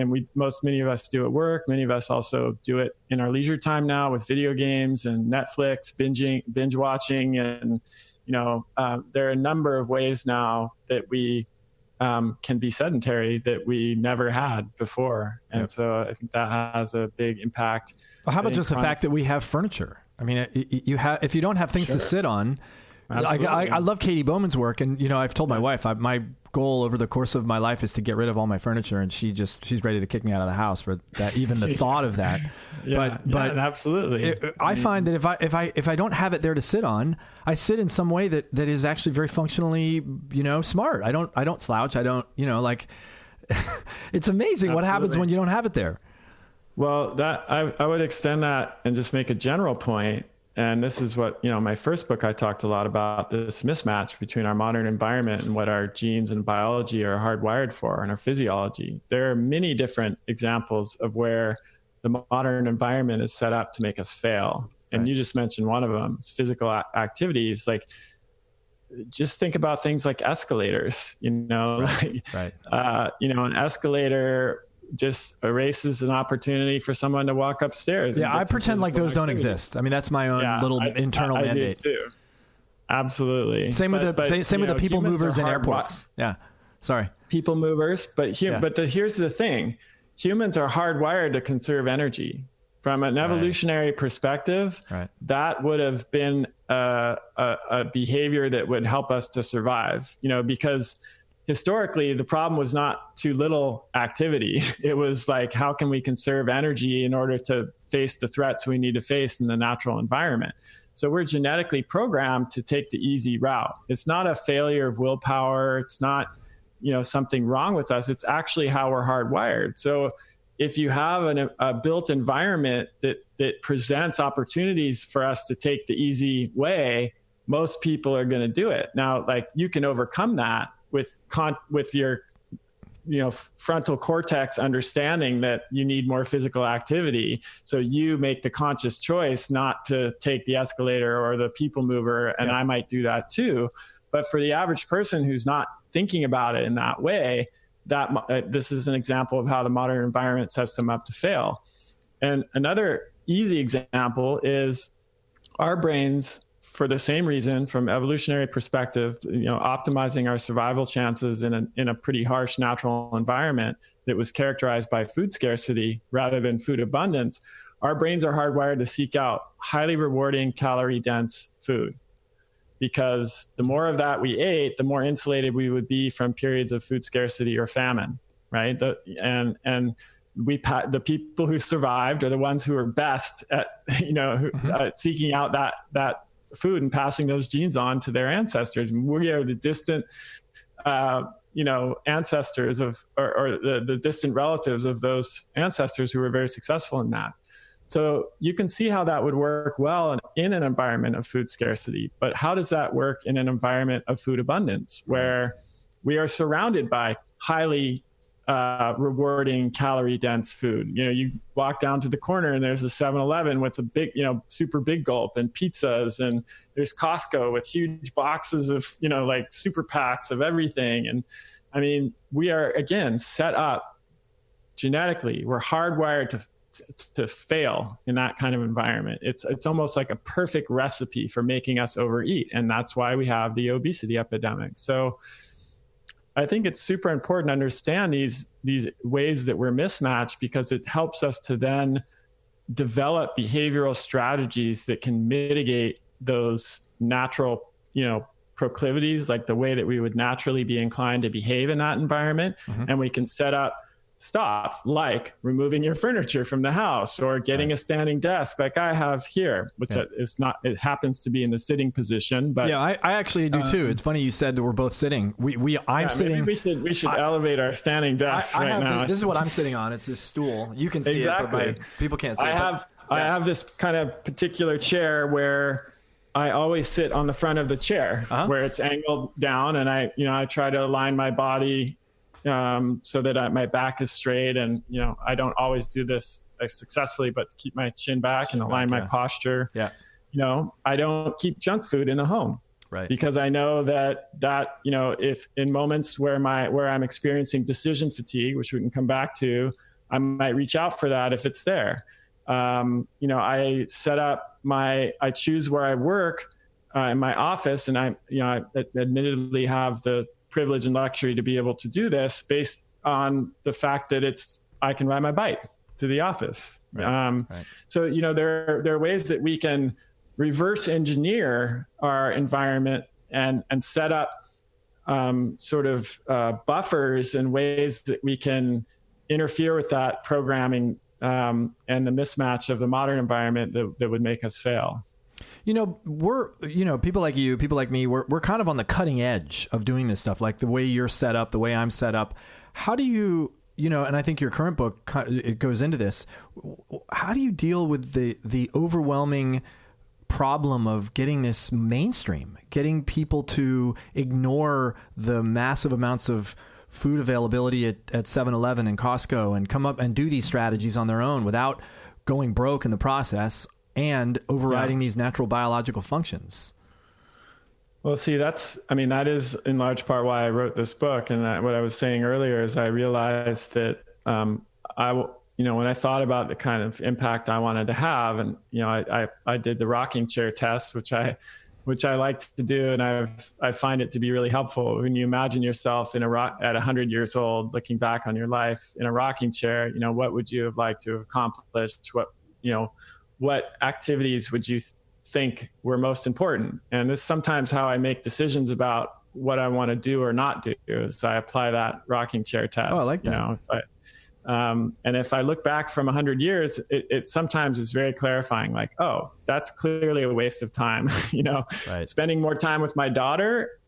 many of us do it at work. Many of us also do it in our leisure time now with video games and Netflix, binge watching. And, there are a number of ways now that we can be sedentary that we never had before. And so I think that has a big impact. Well, how about just the fact that we have furniture? I mean, if you don't have things to sit on, I love Katie Bowman's work. And, I've told my wife, my goal over the course of my life is to get rid of all my furniture. And she's ready to kick me out of the house for that, even the thought of that. But absolutely. I find that if I don't have it there to sit on, I sit in some way that is actually very functionally, smart. I don't slouch. I don't, it's amazing what happens when you don't have it there. Well, I would extend that and just make a general point. And this is what, my first book, I talked a lot about this mismatch between our modern environment and what our genes and biology are hardwired for and our physiology. There are many different examples of where the modern environment is set up to make us fail. And you just mentioned one of them, physical activities. Like, just think about things like escalators, an escalator just erases an opportunity for someone to walk upstairs. Yeah, I pretend like those don't exist. I mean, that's my own little internal mandate. I do too. Absolutely. Same with the people movers in airports. Yeah. Sorry. People movers, but here's the thing. Humans are hardwired to conserve energy. From an evolutionary perspective, that would have been a behavior that would help us to survive, because historically, the problem was not too little activity. It was like, how can we conserve energy in order to face the threats we need to face in the natural environment? So we're genetically programmed to take the easy route. It's not a failure of willpower. It's not, something wrong with us. It's actually how we're hardwired. So if you have a built environment that presents opportunities for us to take the easy way, most people are going to do it. Now, like, you can overcome that with your frontal cortex understanding that you need more physical activity. So you make the conscious choice not to take the escalator or the people mover. And I might do that too. But for the average person who's not thinking about it in that way, this is an example of how the modern environment sets them up to fail. And another easy example is our brains, for the same reason, from evolutionary perspective, optimizing our survival chances in a pretty harsh natural environment that was characterized by food scarcity rather than food abundance, our brains are hardwired to seek out highly rewarding, calorie-dense food. Because the more of that we ate, the more insulated we would be from periods of food scarcity or famine, right? The people who survived are the ones who are best at, seeking out that food and passing those genes on to their ancestors. We are the distant, ancestors of, or the distant relatives of those ancestors who were very successful in that. So you can see how that would work well in an environment of food scarcity. But how does that work in an environment of food abundance, where we are surrounded by highly rewarding, calorie-dense food? You walk down to the corner and there's a 7-Eleven with a big, super big gulp, and pizzas, and there's Costco with huge boxes of, like super packs of everything. And I mean, we are, again, set up genetically. We're hardwired to fail in that kind of environment. It's almost like a perfect recipe for making us overeat. And that's why we have the obesity epidemic. So I think it's super important to understand these ways that we're mismatched, because it helps us to then develop behavioral strategies that can mitigate those natural, proclivities, like the way that we would naturally be inclined to behave in that environment. Mm-hmm. And we can set up stops, like removing your furniture from the house, or getting a standing desk like I have here, which is not, it happens to be in the sitting position. But yeah, I actually do too. It's funny you said that we're both sitting. I'm sitting. Maybe we should elevate our standing desks right now. This is what I'm sitting on. It's this stool. You can see it, but people can't see it. I have this kind of particular chair where I always sit on the front of the chair, where it's angled down, and I try to align my body so that my back is straight, and I don't always do this successfully, but to keep my chin back and align my posture. Yeah. I don't keep junk food in the home, right? Because I know that if in moments where I'm experiencing decision fatigue, which we can come back to, I might reach out for that if it's there. I set up I choose where I work in my office, and I admittedly have the privilege and luxury to be able to do this based on the fact that I can ride my bike to the office. Right. So, there are ways that we can reverse engineer our environment and set up buffers and ways that we can interfere with that programming and the mismatch of the modern environment that would make us fail. We're, people like you, people like me, we're kind of on the cutting edge of doing this stuff, like the way you're set up, the way I'm set up. How do you, and I think your current book, it goes into this. How do you deal with the overwhelming problem of getting this mainstream, getting people to ignore the massive amounts of food availability at 7-Eleven and Costco, and come up and do these strategies on their own without going broke in the process and overriding these natural biological functions? Well, see, that is in large part why I wrote this book. And what I was saying earlier is I realized that, when I thought about the kind of impact I wanted to have, and, I did the rocking chair test, which I like to do. And I find it to be really helpful. When you imagine yourself at 100 years old, looking back on your life in a rocking chair, what would you have liked to have accomplished? What activities would you think were most important? And this is sometimes how I make decisions about what I want to do or not do, is I apply that rocking chair test. Oh, I like that. And if I look back from 100 years, it sometimes is very clarifying, like, oh, that's clearly a waste of time. Right. Spending more time with my daughter,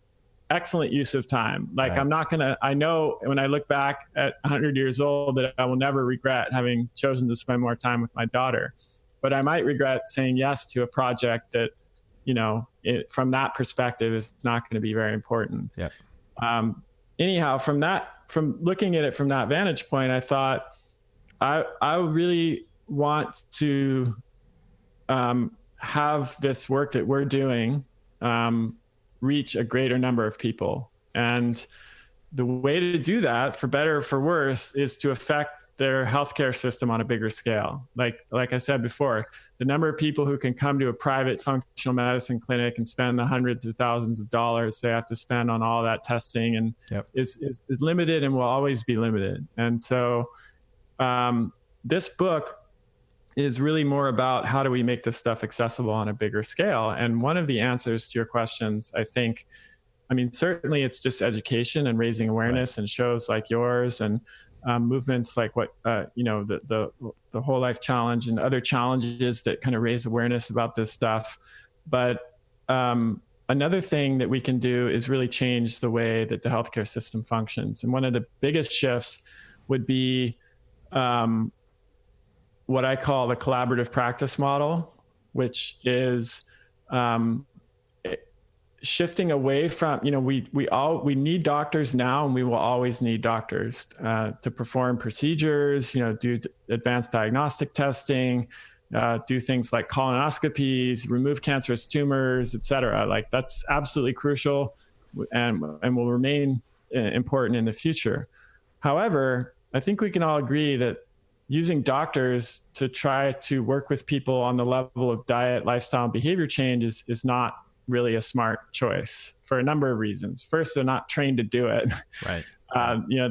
excellent use of time. Like, right. I know when I look back at 100 years old that I will never regret having chosen to spend more time with my daughter. But I might regret saying yes to a project that, from that perspective is not going to be very important. Yeah. Anyhow, from looking at it from that vantage point, I thought I really want to have this work that we're doing reach a greater number of people. And the way to do that, for better or for worse, is to affect their healthcare system on a bigger scale. Like I said before, the number of people who can come to a private functional medicine clinic and spend the hundreds of thousands of dollars they have to spend on all that testing and is limited and will always be limited. And so this book is really more about how do we make this stuff accessible on a bigger scale. And one of the answers to your questions, I think, certainly it's just education and raising awareness, and shows like yours and movements like the Whole Life Challenge and other challenges that kind of raise awareness about this stuff. But another thing that we can do is really change the way that the healthcare system functions. And one of the biggest shifts would be what I call the collaborative practice model, which is shifting away from, we need doctors now, and we will always need doctors to perform procedures, do advanced diagnostic testing, do things like colonoscopies, remove cancerous tumors, et cetera. Like, that's absolutely crucial and will remain important in the future. However, I think we can all agree that using doctors to try to work with people on the level of diet, lifestyle, and behavior change is not really a smart choice for a number of reasons. First, they're not trained to do it. Right.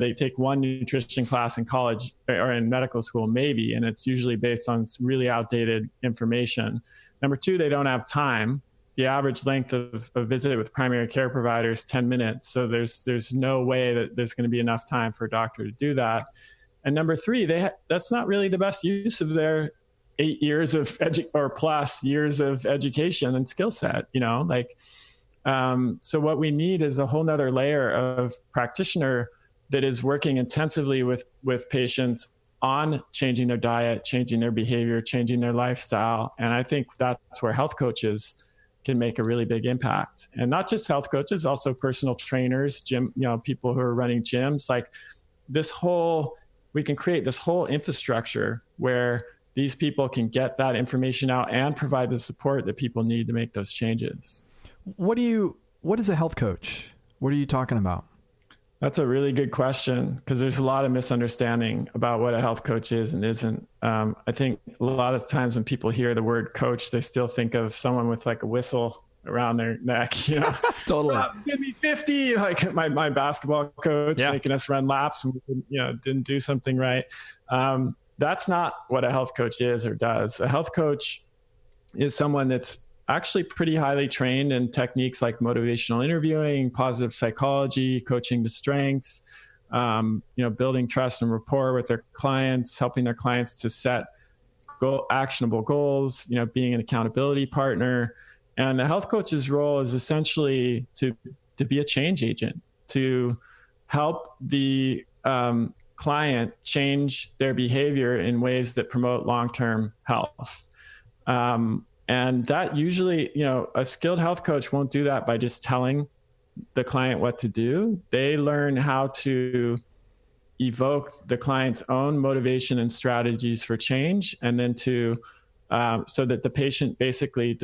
They take one nutrition class in college or in medical school, maybe, and it's usually based on really outdated information. Number two, they don't have time. The average length of a visit with primary care provider is 10 minutes. So there's no way that there's going to be enough time for a doctor to do that. And number three, that's not really the best use of their 8 years of plus years of education and skill set, so what we need is a whole nother layer of practitioner that is working intensively with patients on changing their diet, changing their behavior, changing their lifestyle. And I think that's where health coaches can make a really big impact. And not just health coaches, also personal trainers, people who are running gyms. Like, we can create this whole infrastructure where these people can get that information out and provide the support that people need to make those changes. What is a health coach? What are you talking about? That's a really good question, because there's a lot of misunderstanding about what a health coach is and isn't. I think a lot of times when people hear the word coach, they still think of someone with like a whistle around their neck, Totally. Give me 50, like my basketball coach making us run laps and didn't do something right. That's not what a health coach is or does. A health coach is someone that's actually pretty highly trained in techniques like motivational interviewing, positive psychology, coaching to strengths, building trust and rapport with their clients, helping their clients to set actionable goals, being an accountability partner. And the health coach's role is essentially to be a change agent, to help the client change their behavior in ways that promote long-term health. And that usually, a skilled health coach won't do that by just telling the client what to do. They learn how to evoke the client's own motivation and strategies for change, and then so that the patient basically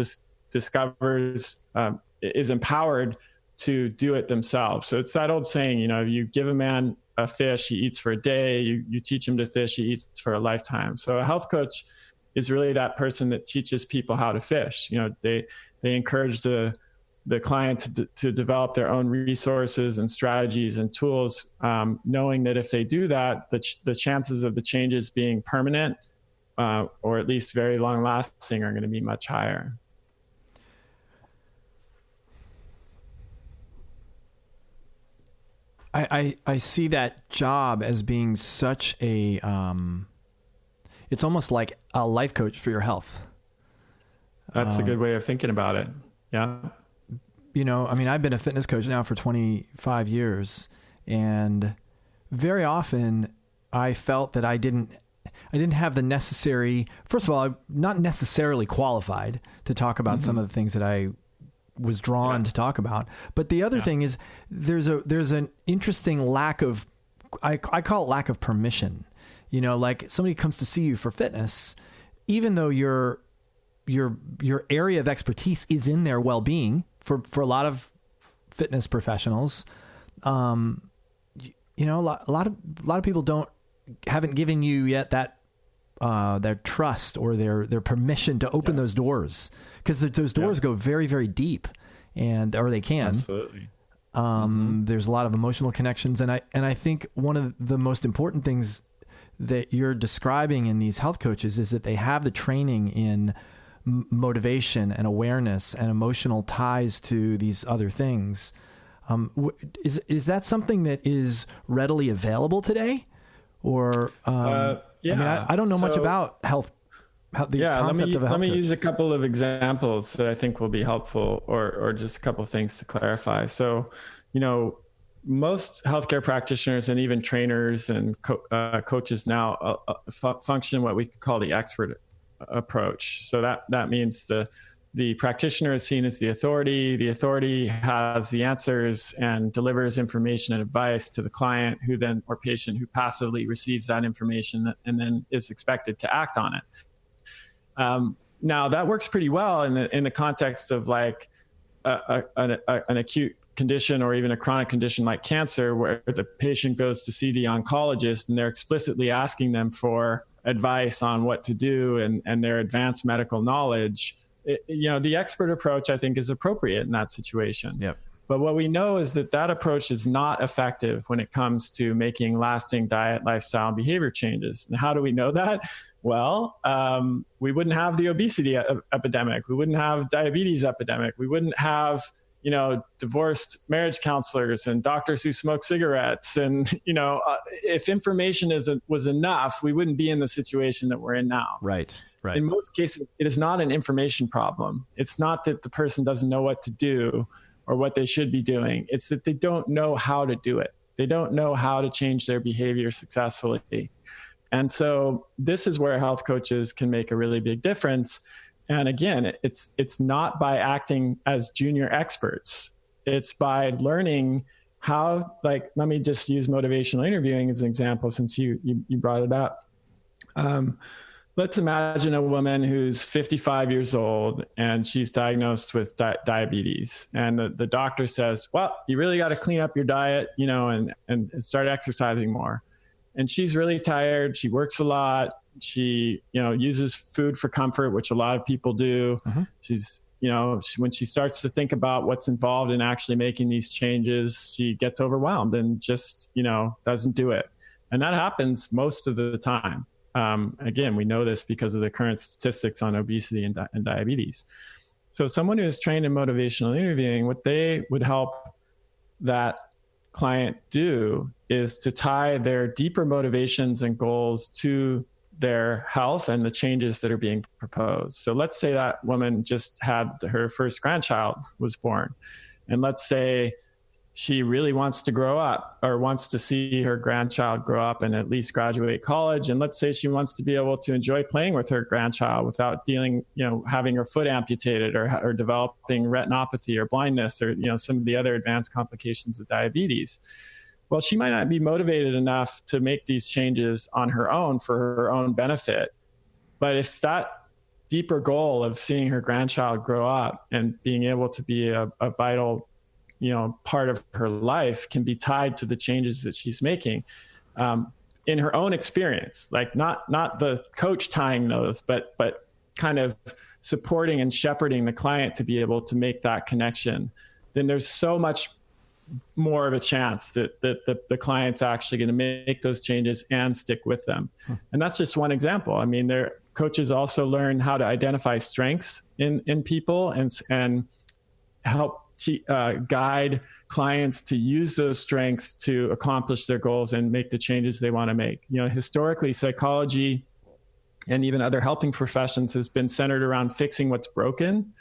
discovers, is empowered to do it themselves. So it's that old saying, you give a man a fish, he eats for a day. You teach him to fish, he eats for a lifetime. So a health coach is really that person that teaches people how to fish. They encourage the client to develop their own resources and strategies and tools, knowing that if they do that, the chances of the changes being permanent or at least very long lasting are going to be much higher. I see that job as being such a, it's almost like a life coach for your health. That's a good way of thinking about it. Yeah. I've been a fitness coach now for 25 years, and very often I felt that I didn't have the necessary, first of all, I'm not necessarily qualified to talk about some of the things that I was drawn to talk about. But the other thing is there's an interesting lack of, I call it lack of permission. Like somebody comes to see you for fitness, even though your area of expertise is in their well-being for a lot of fitness professionals. A lot of people haven't given you yet that their trust or their permission to open those doors, because those doors go very, very deep, or they can. Absolutely. There's a lot of emotional connections. And I think one of the most important things that you're describing in these health coaches is that they have the training in motivation and awareness and emotional ties to these other things. Is that something that is readily available today? Or, I don't know much about health concept of a health let me coach. use a couple of examples that I think will be helpful, or just a couple of things to clarify. So, most healthcare practitioners and even trainers and coaches now function what we call the expert approach. So that means the practitioner is seen as the authority. The authority has the answers and delivers information and advice to the client, who then, or patient, who passively receives that information and then is expected to act on it. Now that works pretty well in the context of like an acute condition or even a chronic condition like cancer, where the patient goes to see the oncologist and they're explicitly asking them for advice on what to do and their advanced medical knowledge. The expert approach, I think, is appropriate in that situation. Yep. But what we know is that approach is not effective when it comes to making lasting diet, lifestyle, and behavior changes. And how do we know that? Well, we wouldn't have the obesity epidemic. We wouldn't have diabetes epidemic. We wouldn't have divorced marriage counselors and doctors who smoke cigarettes. And, if information was enough, we wouldn't be in the situation that we're in now. Right. In most cases, it is not an information problem. It's not that the person doesn't know what to do or what they should be doing. It's that they don't know how to do it. They don't know how to change their behavior successfully. And so this is where health coaches can make a really big difference. And again, it's not by acting as junior experts. It's by learning how, let me just use motivational interviewing as an example, since you brought it up. Let's imagine a woman who's 55 years old and she's diagnosed with diabetes. And the doctor says, well, you really got to clean up your diet, and start exercising more. And she's really tired. She works a lot. She, uses food for comfort, which a lot of people do. Mm-hmm. She's, when she starts to think about what's involved in actually making these changes, she gets overwhelmed and just, doesn't do it. And that happens most of the time. Again, we know this because of the current statistics on obesity and diabetes. So someone who is trained in motivational interviewing, what they would help that client do is to tie their deeper motivations and goals to their health and the changes that are being proposed. So let's say that woman just had her first grandchild was born. And let's say she really wants to grow up, or wants to see her grandchild grow up and at least graduate college. And let's say she wants to be able to enjoy playing with her grandchild without having her foot amputated or developing retinopathy or blindness or, some of the other advanced complications of diabetes. Well, she might not be motivated enough to make these changes on her own for her own benefit. But if that deeper goal of seeing her grandchild grow up and being able to be a vital part of her life can be tied to the changes that she's making in her own experience, like not the coach tying those, but kind of supporting and shepherding the client to be able to make that connection, then there's so much more of a chance that the client's actually going to make those changes and stick with them. And that's just one example. I mean, their coaches also learn how to identify strengths in people and help guide clients to use those strengths to accomplish their goals and make the changes they want to make. Historically, psychology and even other helping professions has been centered around fixing what's broken.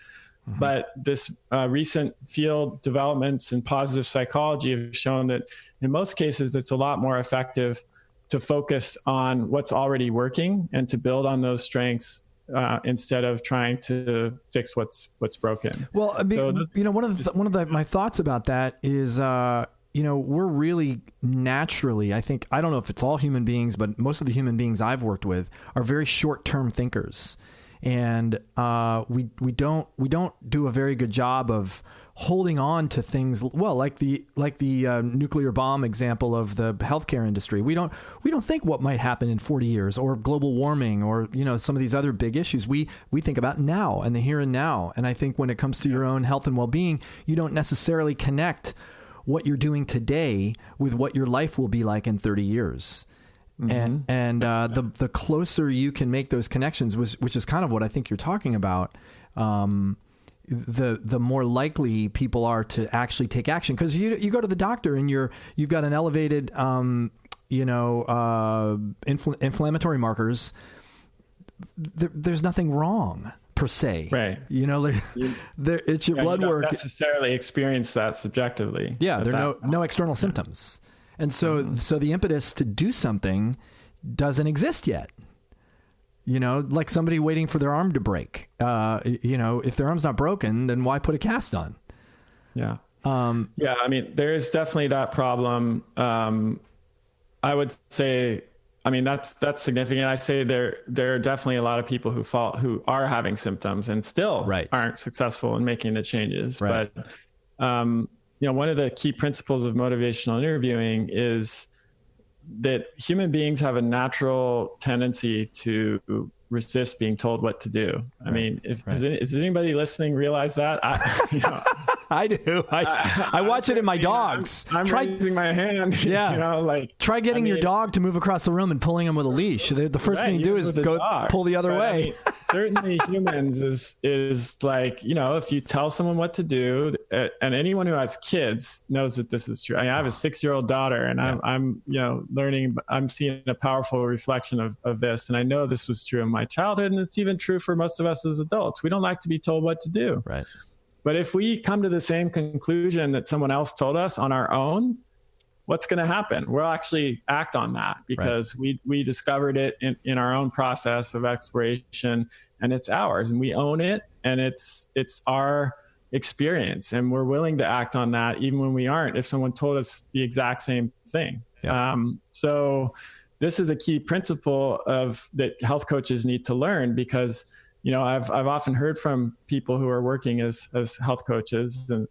Mm-hmm. But this recent field developments in positive psychology have shown that in most cases, it's a lot more effective to focus on what's already working and to build on those strengths instead of trying to fix what's broken. Well, I mean, one of my thoughts about that is, we're really naturally, I don't know if it's all human beings, but most of the human beings I've worked with are very short-term thinkers. And we don't do a very good job of holding on to things. Well, like the nuclear bomb example of the healthcare industry. We don't think what might happen in 40 years or global warming or some of these other big issues. We think about now and the here and now. And I think when it comes to your own health and well-being, you don't necessarily connect what you're doing today with what your life will be like in 30 years. Mm-hmm. And the closer you can make those connections, which is kind of what I think you're talking about, the more likely people are to actually take action. Because you go to the doctor and you've got an elevated inflammatory markers, there's nothing wrong per se. Right. You know, it's your blood work. You don't necessarily experience that subjectively. Yeah. There are no external symptoms. And so the impetus to do something doesn't exist yet. You know, like somebody waiting for their arm to break. You know, if their arm's not broken, then why put a cast on? Yeah. Yeah. I mean, there is definitely that problem. I would say, I mean, that's significant. I say there are definitely a lot of people who are having symptoms and still aren't successful in making the changes. Right. But, you know, one of the key principles of motivational interviewing is that human beings have a natural tendency to resist being told what to do. I mean, is anybody listening realize that? I do. I watch it in my dogs. I'm raising my hand. Yeah. You know, like try getting your dog to move across the room and pulling him with a leash. The first thing you do is go pull the other way. I mean, certainly humans is like, you know, if you tell someone what to do, and anyone who has kids knows that this is true. I have a 6-year-old daughter, and I'm you know, learning, I'm seeing a powerful reflection of this. And I know this was true in my childhood, and it's even true for most of us as adults. We don't like to be told what to do. Right. But if we come to the same conclusion that someone else told us on our own, what's going to happen? We'll actually act on that because we discovered it in our own process of exploration, and it's ours, and we own it, and it's our experience, and we're willing to act on that even when we aren't, if someone told us the exact same thing. Yeah. So this is a key principle that health coaches need to learn, because you know, I've often heard from people who are working as health coaches and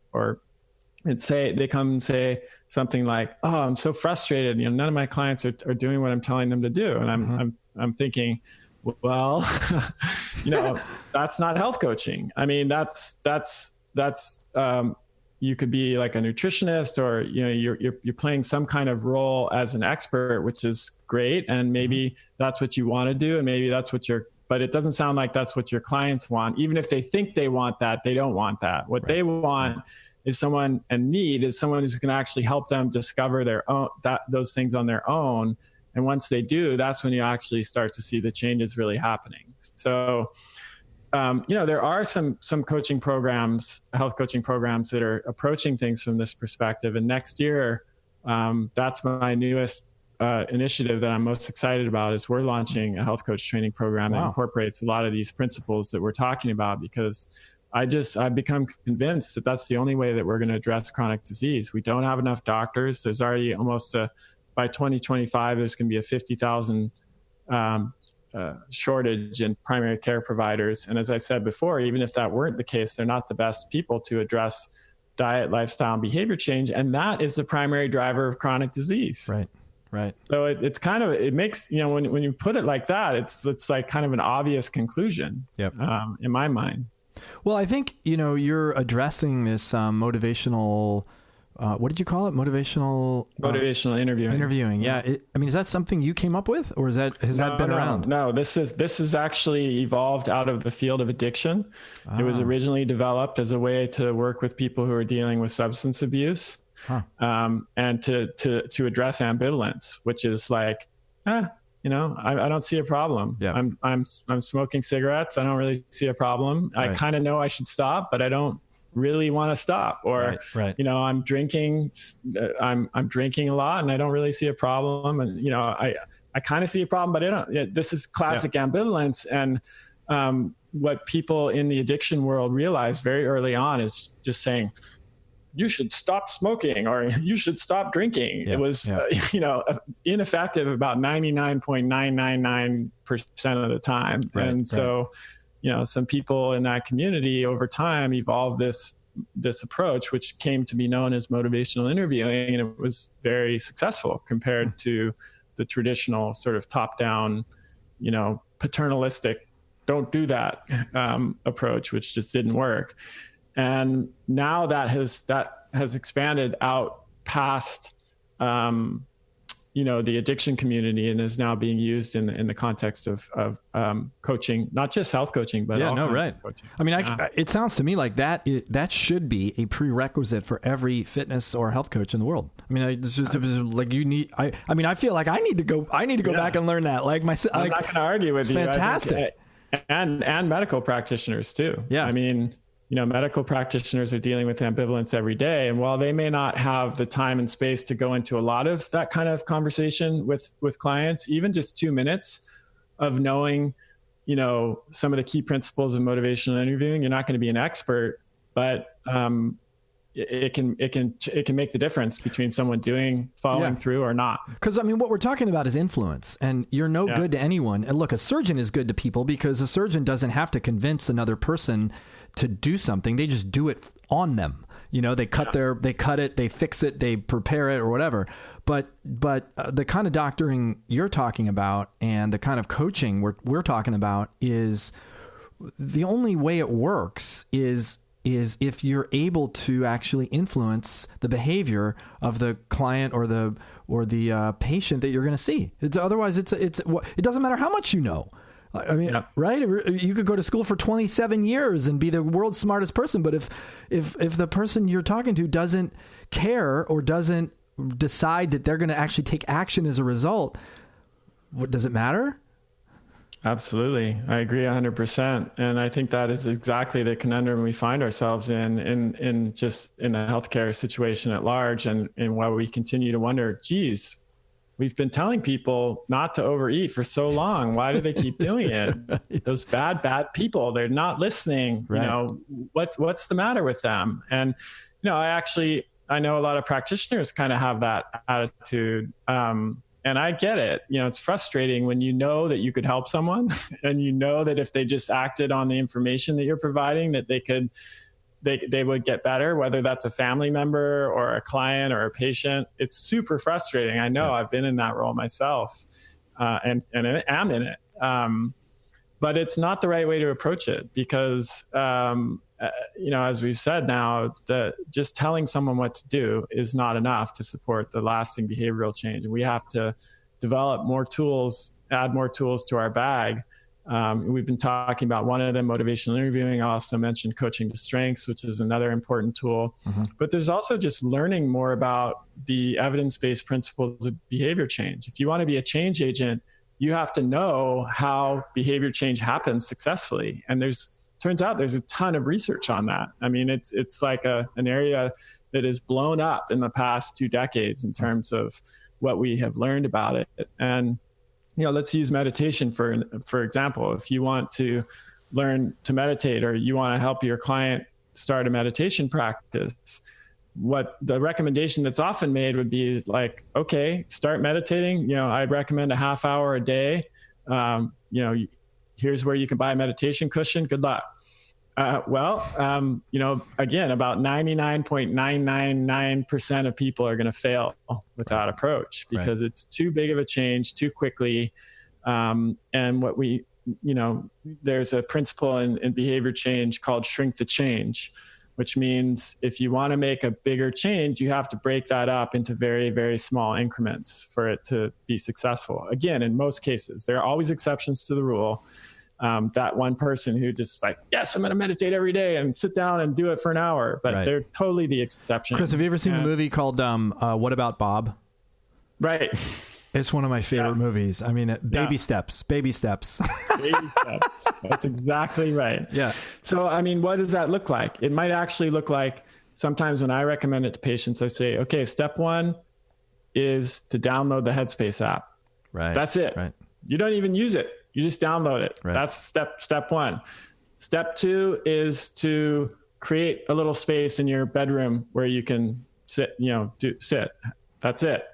they come and say something like, "Oh, I'm so frustrated. You know, none of my clients are doing what I'm telling them to do." And I'm thinking, well, you know, that's not health coaching. I mean, that's you could be like a nutritionist, or you know, you're playing some kind of role as an expert, which is great, and maybe that's what you want to do, and maybe that's what but it doesn't sound like that's what your clients want. Even if they think they want that, they don't want that. What they want is someone, and need is someone who's going to actually help them discover their own, those things on their own. And once they do, that's when you actually start to see the changes really happening. So, you know, there are some coaching programs, health coaching programs, that are approaching things from this perspective. And next year, that's my newest initiative that I'm most excited about, is we're launching a health coach training program that incorporates a lot of these principles that we're talking about, because I've become convinced that that's the only way that we're going to address chronic disease. We don't have enough doctors. There's already almost by 2025, there's going to be a 50,000 shortage in primary care providers. And as I said before, even if that weren't the case, they're not the best people to address diet, lifestyle, and behavior change. And that is the primary driver of chronic disease. Right. So it makes, you know, when you put it like that, it's like kind of an obvious conclusion. In my mind. Well, I think, you know, you're addressing this motivational, what did you call it? Motivational interviewing. Yeah. I mean, is that something you came up with, or has that been around? No, this is actually evolved out of the field of addiction. It was originally developed as a way to work with people who are dealing with substance abuse. And to address ambivalence, which is like, you know, I don't see a problem. Yeah. I'm smoking cigarettes. I don't really see a problem. Right. I kind of know I should stop, but I don't really want to stop. Or, you know, I'm drinking, I'm drinking a lot, and I don't really see a problem. And, you know, I kind of see a problem, but I don't. This is classic ambivalence. And what people in the addiction world realize very early on is just saying, you should stop smoking, or you should stop drinking. It was, you know, ineffective about 99.999% of the time. So, you know, some people in that community over time evolved this approach, which came to be known as motivational interviewing. And it was very successful compared to the traditional sort of top-down, you know, paternalistic, don't do that approach, which just didn't work. And now that has expanded out past, you know, the addiction community, and is now being used in the context of coaching, not just health coaching, but all kinds of coaching. I mean, it sounds to me like that should be a prerequisite for every fitness or health coach in the world. I mean, it's just like you need. I mean, I feel like I need to go back and learn that. Like I'm not going to argue with you. Fantastic. and medical practitioners too. Yeah. I mean, medical practitioners are dealing with ambivalence every day. And while they may not have the time and space to go into a lot of that kind of conversation with clients, even just 2 minutes of knowing, some of the key principles of motivational interviewing, you're not going to be an expert, but it can make the difference between someone following through or not. Because what we're talking about is influence, and you're no good to anyone. And look, a surgeon is good to people because a surgeon doesn't have to convince another person to do something. They just do it on them. They cut they cut it, they fix it, they prepare it or whatever. But the kind of doctoring you're talking about and the kind of coaching we're talking about is the only way it works is if you're able to actually influence the behavior of the client or the patient that you're going to see. Otherwise it doesn't matter how much you know. Right? You could go to school for 27 years and be the world's smartest person, but if the person you're talking to doesn't care or doesn't decide that they're going to actually take action as a result, what does it matter? Absolutely. I agree 100%. And I think that is exactly the conundrum we find ourselves in just in the healthcare situation at large. And while we continue to wonder, geez, we've been telling people not to overeat for so long. Why do they keep doing it? Right. Those bad people, they're not listening. Right. What's the matter with them? And, I know a lot of practitioners kind of have that attitude. And I get it. It's frustrating when you know that you could help someone and you know that if they just acted on the information that you're providing, that they would get better, whether that's a family member or a client or a patient. It's super frustrating. I know. I've been in that role myself, and am in it. But it's not the right way to approach it because, as we've said now, just telling someone what to do is not enough to support the lasting behavioral change. And we have to develop more tools, add more tools to our bag. We've been talking about one of them, motivational interviewing. I also mentioned coaching to strengths, which is another important tool. Mm-hmm. But there's also just learning more about the evidence-based principles of behavior change. If you want to be a change agent, you have to know how behavior change happens successfully. And turns out there's a ton of research on that. It's like an area that is blown up in the past 2 decades in terms of what we have learned about it. And let's use meditation for example. If you want to learn to meditate or you want to help your client start a meditation practice, what the recommendation that's often made would be like, okay, start meditating. I'd recommend a half hour a day. Here's where you can buy a meditation cushion. Good luck. Again, about 99.999% of people are going to fail with that approach because it's too big of a change too quickly. And there's a principle in behavior change called shrink the change, which means if you want to make a bigger change, you have to break that up into very, very small increments for it to be successful. Again, in most cases, there are always exceptions to the rule. That one person who just like, yes, I'm going to meditate every day and sit down and do it for an hour, but They're totally the exception. Chris, have you ever seen the movie called What About Bob? Right. It's one of my favorite movies. Baby steps. Baby steps. Baby steps. That's exactly right. Yeah. So, what does that look like? It might actually look like sometimes when I recommend it to patients, I say, okay, step 1 is to download the Headspace app. Right. That's it. Right. You don't even use it. You just download it. Right. That's step 1. Step 2 is to create a little space in your bedroom where you can sit. That's it.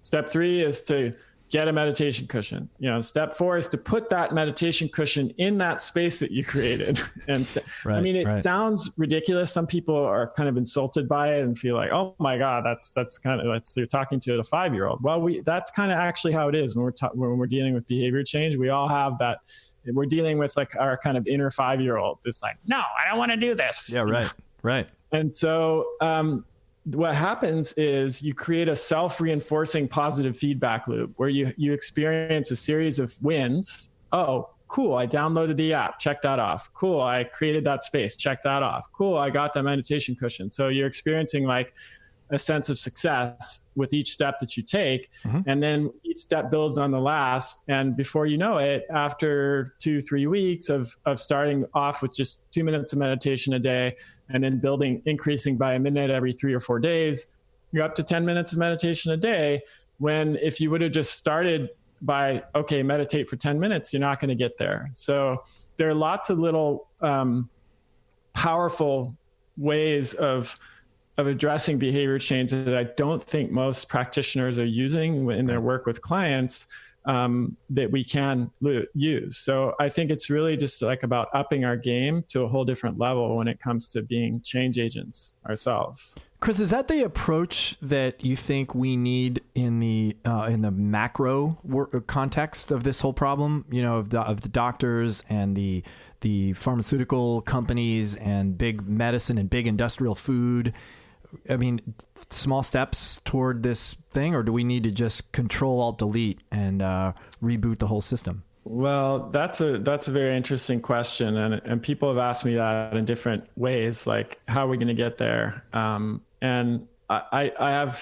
Step 3 is to get a meditation cushion. Step 4 is to put that meditation cushion in that space that you created. And it sounds ridiculous. Some people are kind of insulted by it and feel like, oh my God, that's kind of like you're talking to a 5-year-old. Well, that's kind of actually how it is when we're dealing with behavior change. We all have that. We're dealing with like our kind of inner 5-year-old. It's like, no, I don't want to do this. Yeah, right, right. And so, what happens is you create a self-reinforcing positive feedback loop where you experience a series of wins. Oh, cool. I downloaded the app. Check that off. Cool. I created that space. Check that off. Cool. I got that meditation cushion. So you're experiencing like a sense of success with each step that you take. And then each step builds on the last. And before you know it, after 2-3 weeks of starting off with just 2 minutes of meditation a day, and then increasing by a minute every 3 or 4 days, you're up to 10 minutes of meditation a day. When if you would have just started by, okay, meditate for 10 minutes, you're not going to get there. So there are lots of little powerful ways of addressing behavior change that I don't think most practitioners are using in their work with clients, that we can use. So I think it's really just like about upping our game to a whole different level when it comes to being change agents ourselves. Chris, is that the approach that you think we need in the macro context of this whole problem? You know, of the doctors and the pharmaceutical companies and big medicine and big industrial food. I mean, small steps toward this thing, or do we need to just Control Alt Delete and reboot the whole system? Well, that's a very interesting question, and people have asked me that in different ways, like how are we going to get there? And I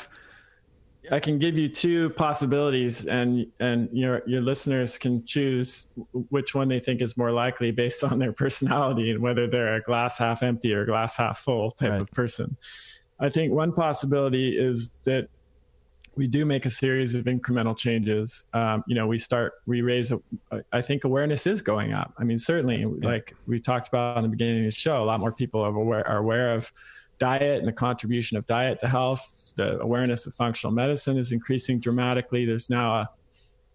can give you two possibilities, and your listeners can choose which one they think is more likely based on their personality and whether they're a glass half empty or glass half full type of person. I think one possibility is that we do make a series of incremental changes. We raise, I think awareness is going up. I mean, certainly, like we talked about in the beginning of the show, a lot more people are aware of diet and the contribution of diet to health. The awareness of functional medicine is increasing dramatically. There's now a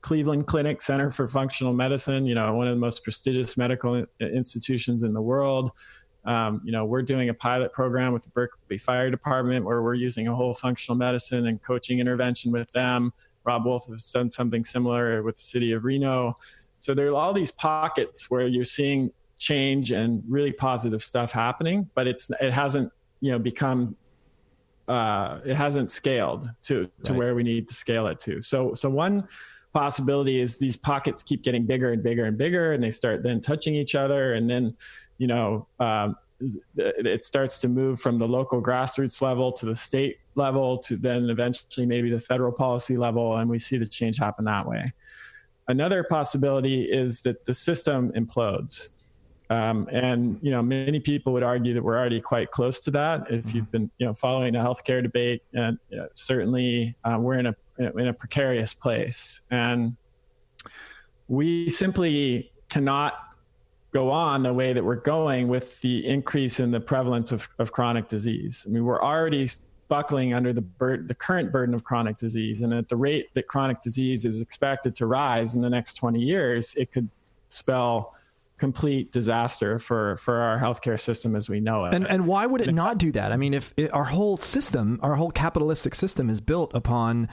Cleveland Clinic Center for Functional Medicine, one of the most prestigious medical institutions in the world. We're doing a pilot program with the Berkeley Fire Department where we're using a whole functional medicine and coaching intervention with them. Rob Wolf has done something similar with the city of Reno. So there are all these pockets where you're seeing change and really positive stuff happening, but it hasn't scaled to where we need to scale it to. So one possibility is these pockets keep getting bigger and bigger and bigger, and they start then touching each other, and then it starts to move from the local grassroots level to the state level to then eventually maybe the federal policy level, and we see the change happen that way. Another possibility is that the system implodes. Many people would argue that we're already quite close to that. If you've been, following the healthcare debate, and certainly we're in a precarious place, and we simply cannot go on the way that we're going with the increase in the prevalence of chronic disease. I mean, we're already buckling under the current burden of chronic disease, and at the rate that chronic disease is expected to rise in the next 20 years, it could spell complete disaster for our healthcare system as we know it. And why would it not do that? I mean, if our whole capitalistic system is built upon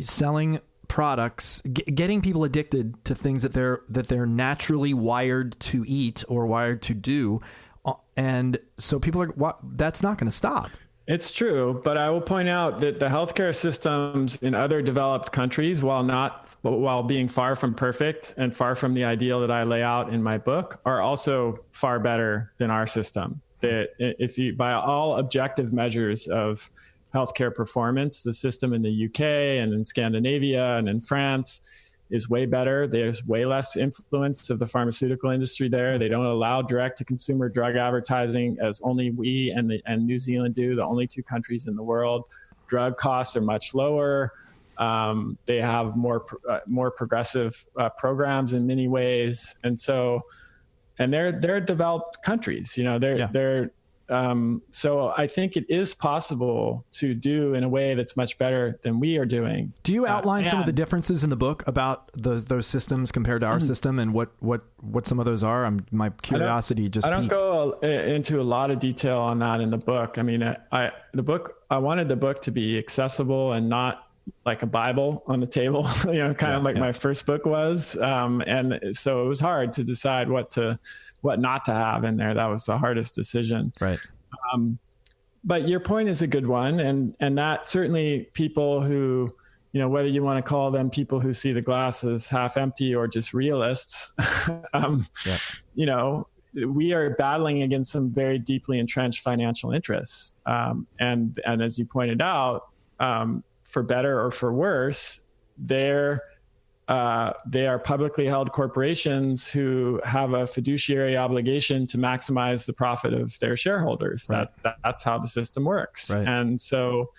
selling products, getting people addicted to things that they're naturally wired to eat or wired to do, and so people are, that's not going to stop. It's true, but I will point out that the healthcare systems in other developed countries, while being far from perfect and far from the ideal that I lay out in my book, are also far better than our system. That if you, by all objective measures of healthcare performance, the system in the UK and in Scandinavia and in France is way better. There's way less influence of the pharmaceutical industry there. They don't allow direct-to-consumer drug advertising, as only we and New Zealand do, the only two countries in the world. Drug costs are much lower. They have more progressive programs in many ways, and they're developed countries. So I think it is possible to do in a way that's much better than we are doing. Do you outline some of the differences in the book about those systems compared to our system, and what some of those are? My curiosity just piqued. I don't go into a lot of detail on that in the book. I mean, I wanted the book to be accessible and not like a Bible on the table, my first book was. And so it was hard to decide what not to have in there. That was the hardest decision. Right. But your point is a good one. And that certainly people who, whether you want to call them people who see the glass as half empty or just realists, we are battling against some very deeply entrenched financial interests. And as you pointed out, for better or for worse, they are publicly held corporations who have a fiduciary obligation to maximize the profit of their shareholders. Right. That's how the system works. Right. And so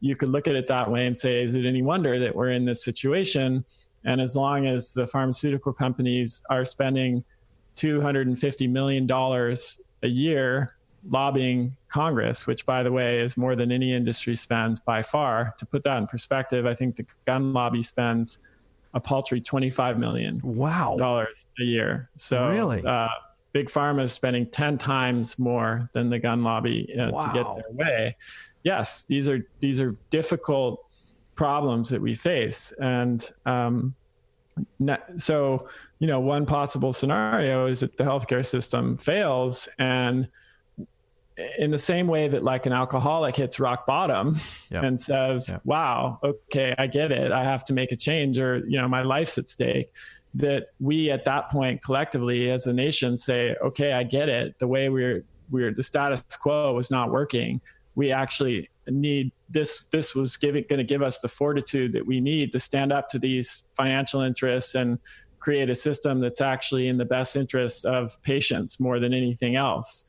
you could look at it that way and say, is it any wonder that we're in this situation? And as long as the pharmaceutical companies are spending $250 million a year lobbying Congress, which, by the way, is more than any industry spends by far. To put that in perspective, I think the gun lobby spends a paltry $25 million a year. So really? Big Pharma is spending 10 times more than the gun lobby to get their way. Yes, these are difficult problems that we face. And so, one possible scenario is that the healthcare system fails, and in the same way that like an alcoholic hits rock bottom and says, wow, okay, I get it. I have to make a change, or, my life's at stake, that we at that point collectively as a nation say, okay, I get it. The way the status quo was not working. We actually need this. This was going to give us the fortitude that we need to stand up to these financial interests and create a system that's actually in the best interest of patients more than anything else.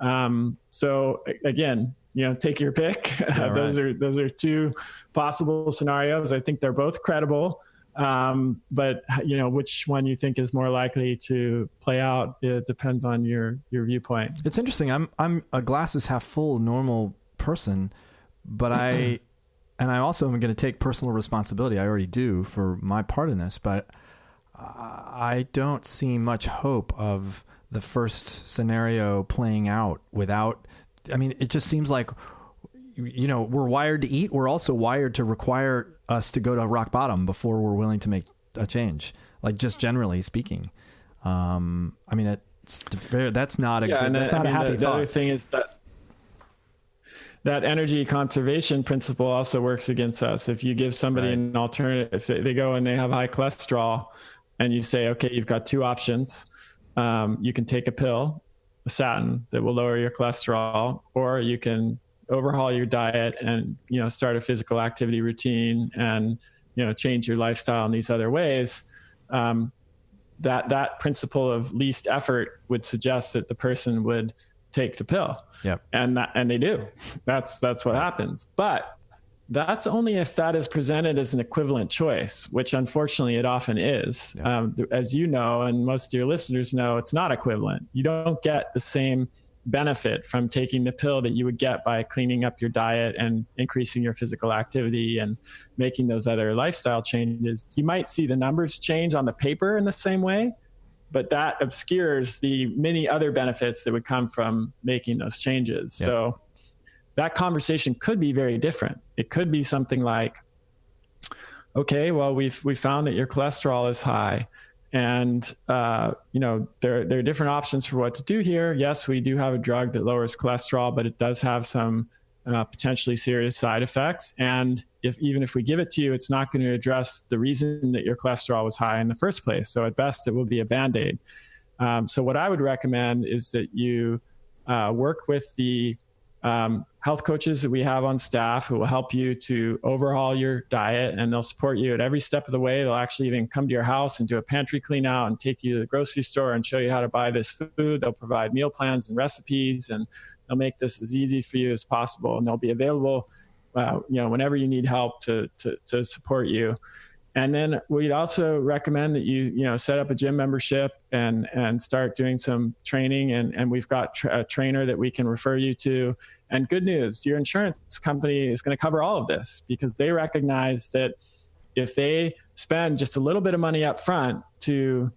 Mm-hmm. So again, take your pick. Those are two possible scenarios. I think they're both credible. But which one you think is more likely to play out, it depends on your viewpoint. It's interesting. I'm a glasses half full normal person, but I also am going to take personal responsibility. I already do for my part in this, but I don't see much hope of the first scenario playing out without, it just seems like, we're wired to eat. We're also wired to require us to go to rock bottom before we're willing to make a change. Like, just generally speaking. That's not a happy thought. The other thing is that energy conservation principle also works against us. If you give somebody an alternative, if they go and they have high cholesterol, and you say, okay, you've got two options. You can take a pill, a statin, that will lower your cholesterol, or you can overhaul your diet and, start a physical activity routine and, change your lifestyle in these other ways. That principle of least effort would suggest that the person would take the pill. Yep. And they do. That's what happens. But that's only if that is presented as an equivalent choice, which unfortunately it often is. Yeah. As you know, and most of your listeners know, it's not equivalent. You don't get the same benefit from taking the pill that you would get by cleaning up your diet and increasing your physical activity and making those other lifestyle changes. You might see the numbers change on the paper in the same way, but that obscures the many other benefits that would come from making those changes. Yeah. So that conversation could be very different. It could be something like, okay, well, we found that your cholesterol is high, and there are different options for what to do here. Yes, we do have a drug that lowers cholesterol, but it does have some potentially serious side effects. And even if we give it to you, it's not going to address the reason that your cholesterol was high in the first place. So at best, it will be a Band-Aid. So what I would recommend is that you work with the health coaches that we have on staff who will help you to overhaul your diet, and they'll support you at every step of the way. They'll actually even come to your house and do a pantry clean out and take you to the grocery store and show you how to buy this food. They'll provide meal plans and recipes, and they'll make this as easy for you as possible. And they'll be available, whenever you need help to support you. And then we'd also recommend that you set up a gym membership and start doing some training. And we've got a trainer that we can refer you to. And good news, your insurance company is going to cover all of this, because they recognize that if they spend just a little bit of money up front to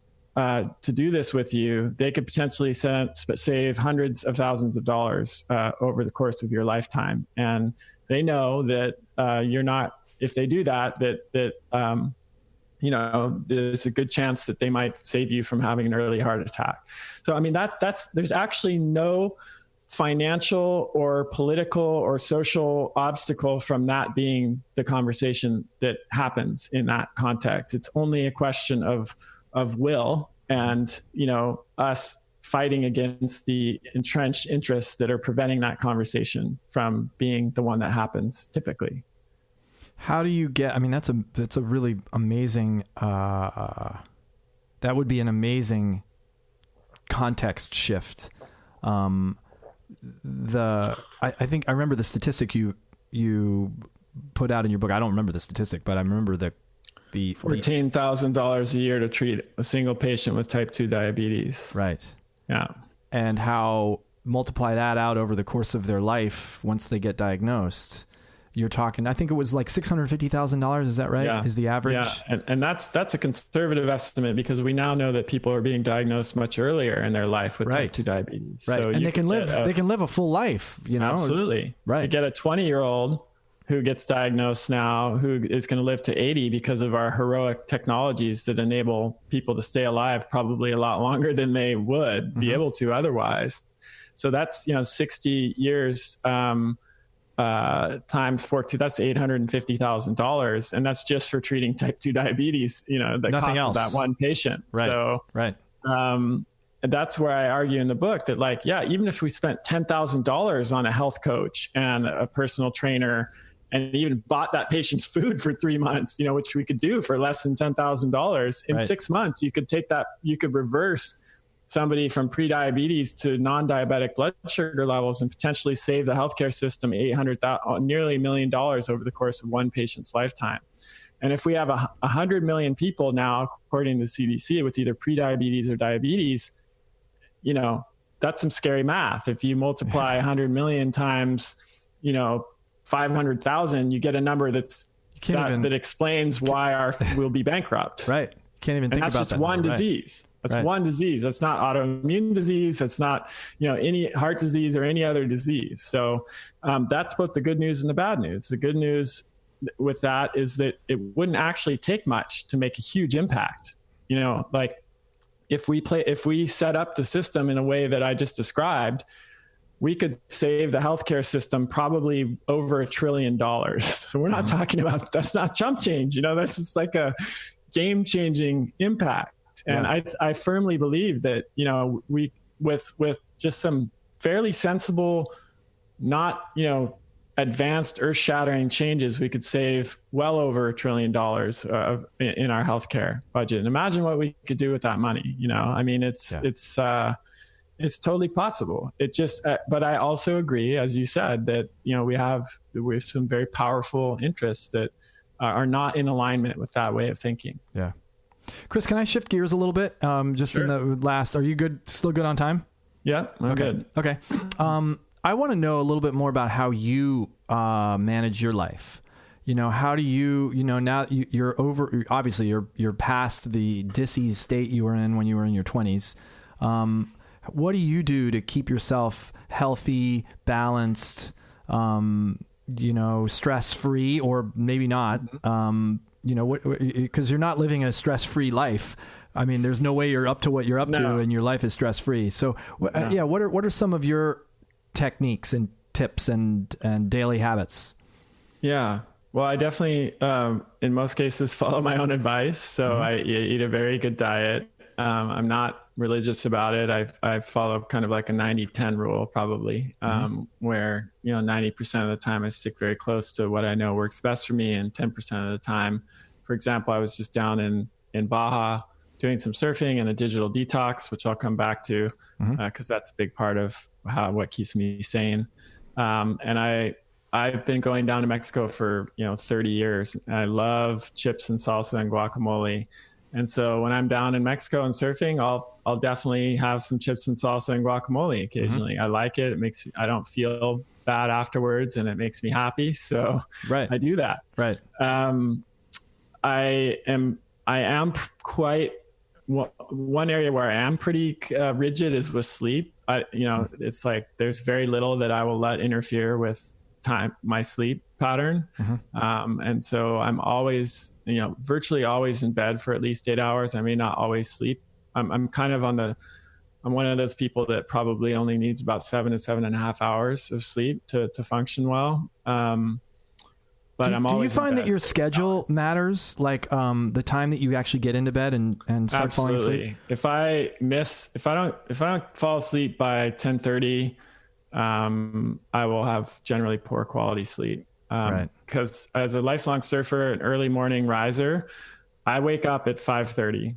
do this with you, they could potentially save hundreds of thousands of dollars over the course of your lifetime. And they know that if they do that, there's a good chance that they might save you from having an early heart attack. So, there's actually no financial or political or social obstacle from that being the conversation that happens in that context. It's only a question of will and, us fighting against the entrenched interests that are preventing that conversation from being the one that happens typically. How do you get, I mean, that's a really amazing, that would be an amazing context shift. I think I remember the statistic you put out in your book. I don't remember the statistic, but I remember the $14,000 a year to treat a single patient with type 2 diabetes. Right. Yeah. And how multiply that out over the course of their life once they get diagnosed. You're talking, I think it was like $650,000. Is that right? Yeah. Is the average? Yeah. And that's a conservative estimate, because we now know that people are being diagnosed much earlier in their life with type 2 diabetes. Right. So and they can live a full life, you know? Absolutely. Right. You get a 20-year-old who gets diagnosed now, who is going to live to 80 because of our heroic technologies that enable people to stay alive probably a lot longer than they would be able to otherwise. So that's, 60 years, times 42, that's $850,000. And that's just for treating type 2 diabetes, the Nothing cost else. of that one patient. Right. So, right. And that's where I argue in the book that, like, yeah, even if we spent $10,000 on a health coach and a personal trainer, and even bought that patient's food for 3 months, which we could do for less than $10,000 in 6 months, you could reverse somebody from pre-diabetes to non-diabetic blood sugar levels and potentially save the healthcare system nearly $1 million over the course of one patient's lifetime. And if we have 100 million people now, according to the CDC, with either pre-diabetes or diabetes, that's some scary math. If you multiply 100 million times, 500,000, you get a number that explains why we'll be bankrupt. Right. Can't even think about that. That's just one disease. That's one disease. That's not autoimmune disease. That's not, any heart disease or any other disease. So that's both the good news and the bad news. The good news with that is that it wouldn't actually take much to make a huge impact. Like if we set up the system in a way that I just described, we could save the healthcare system probably over $1 trillion. So we're not talking about, that's not chump change. That's just like a game-changing impact. And I firmly believe that, we, with just some fairly sensible, not, advanced earth-shattering changes, we could save well over $1 trillion in our healthcare budget. And imagine what we could do with that money. I mean, it's totally possible. It just, but I also agree, as you said, that, we have some very powerful interests that are not in alignment with that way of thinking. Yeah. Chris, can I shift gears a little bit? Just in the last, are you still good on time? Yeah. I'm good. Okay. I want to know a little bit more about how you manage your life. How do you, now you're over, obviously you're past the disease state you were in when you were in your 20s. What do you do to keep yourself healthy, balanced, stress-free, or maybe not? Because you're not living a stress-free life. I mean, there's no way you're up to what you're up to and your life is stress-free. So what are some of your techniques and tips and daily habits? Yeah. Well, I definitely, in most cases, follow my own advice. So I eat a very good diet. I'm not religious about it. I follow kind of like a 90-10 rule probably, where, 90% of the time I stick very close to what I know works best for me. And 10% of the time, for example, I was just down in Baja doing some surfing and a digital detox, which I'll come back to, because that's a big part of what keeps me sane. And I've been going down to Mexico for, 30 years. And I love chips and salsa and guacamole. And so when I'm down in Mexico and surfing, I'll definitely have some chips and salsa and guacamole occasionally. I like it. I don't feel bad afterwards, and it makes me happy. So I do that. Right. I am quite, one area where I am pretty rigid is with sleep. It's like there's very little that I will let interfere with my sleep pattern. And so I'm always, virtually always in bed for at least 8 hours. I may not always sleep. I'm kind of I'm one of those people that probably only needs about 7 to 7.5 hours of sleep to function well. but do you find that your schedule matters? Like the time that you actually get into bed and start falling asleep? If I don't fall asleep by 10:30, I will have generally poor quality sleep. Right. Because as a lifelong surfer, an early morning riser, I wake up at 5:30.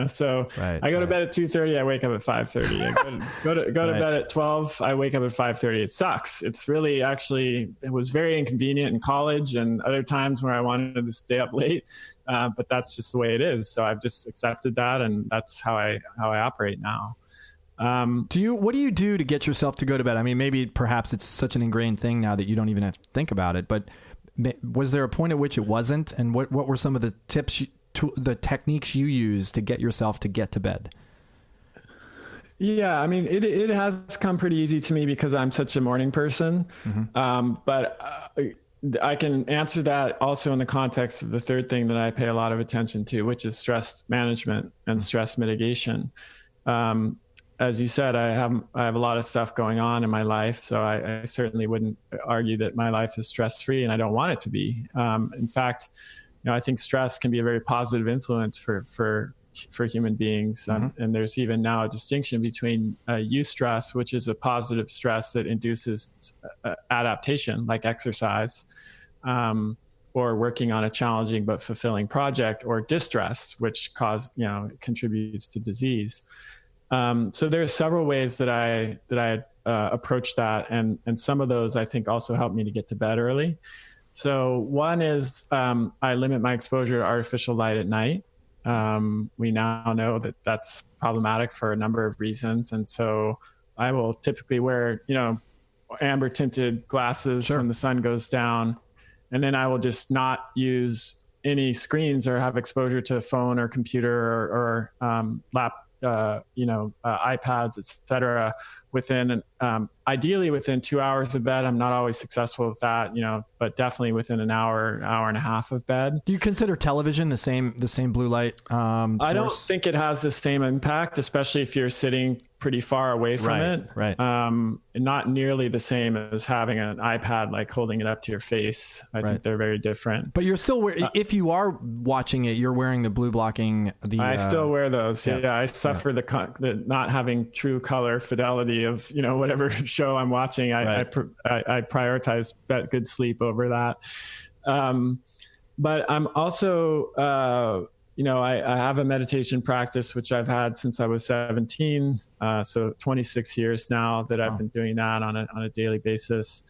So right, I go to bed at 2:30. I wake up at 5:30. I go to bed at 12. I wake up at 5:30. It sucks. It's really it was very inconvenient in college and other times where I wanted to stay up late. But that's just the way it is. So I've just accepted that, and that's how I operate now. What do you do to get yourself to go to bed? I mean, maybe perhaps it's such an ingrained thing now that you don't even have to think about it, but was there a point at which it wasn't? And what were some of the tips, the techniques you use to get yourself to get to bed? Yeah, I mean, it has come pretty easy to me because I'm such a morning person. Mm-hmm. But I can answer that also in the context of the third thing that I pay a lot of attention to, which is stress management and stress mitigation. As you said, I have a lot of stuff going on in my life, so I certainly wouldn't argue that my life is stress-free, and I don't want it to be. In fact, I think stress can be a very positive influence for human beings. Mm-hmm. And there's even now a distinction between eustress, which is a positive stress that induces adaptation, like exercise, or working on a challenging but fulfilling project, or distress, which contributes to disease. So there are several ways that I approach that, and some of those I think also help me to get to bed early. So one is I limit my exposure to artificial light at night. We now know that that's problematic for a number of reasons, and so I will typically wear amber tinted glasses when the sun goes down, and then I will just not use any screens or have exposure to phone or computer or iPads, etc. within ideally within 2 hours of bed. I'm not always successful with that, but definitely within an hour and a half of bed. Do you consider television the same blue light source? I don't think it has the same impact, especially if you're sitting pretty far away from it. Right. Not nearly the same as having an iPad, like holding it up to your face. I think they're very different. But you're still if you are watching it, you're wearing the blue blocking. I still wear those. Yeah, I suffer the not having true color fidelity of whatever show I'm watching. I prioritize good sleep over that. But I'm also I have a meditation practice, which I've had since I was 17. So 26 years now that I've been doing that on a daily basis.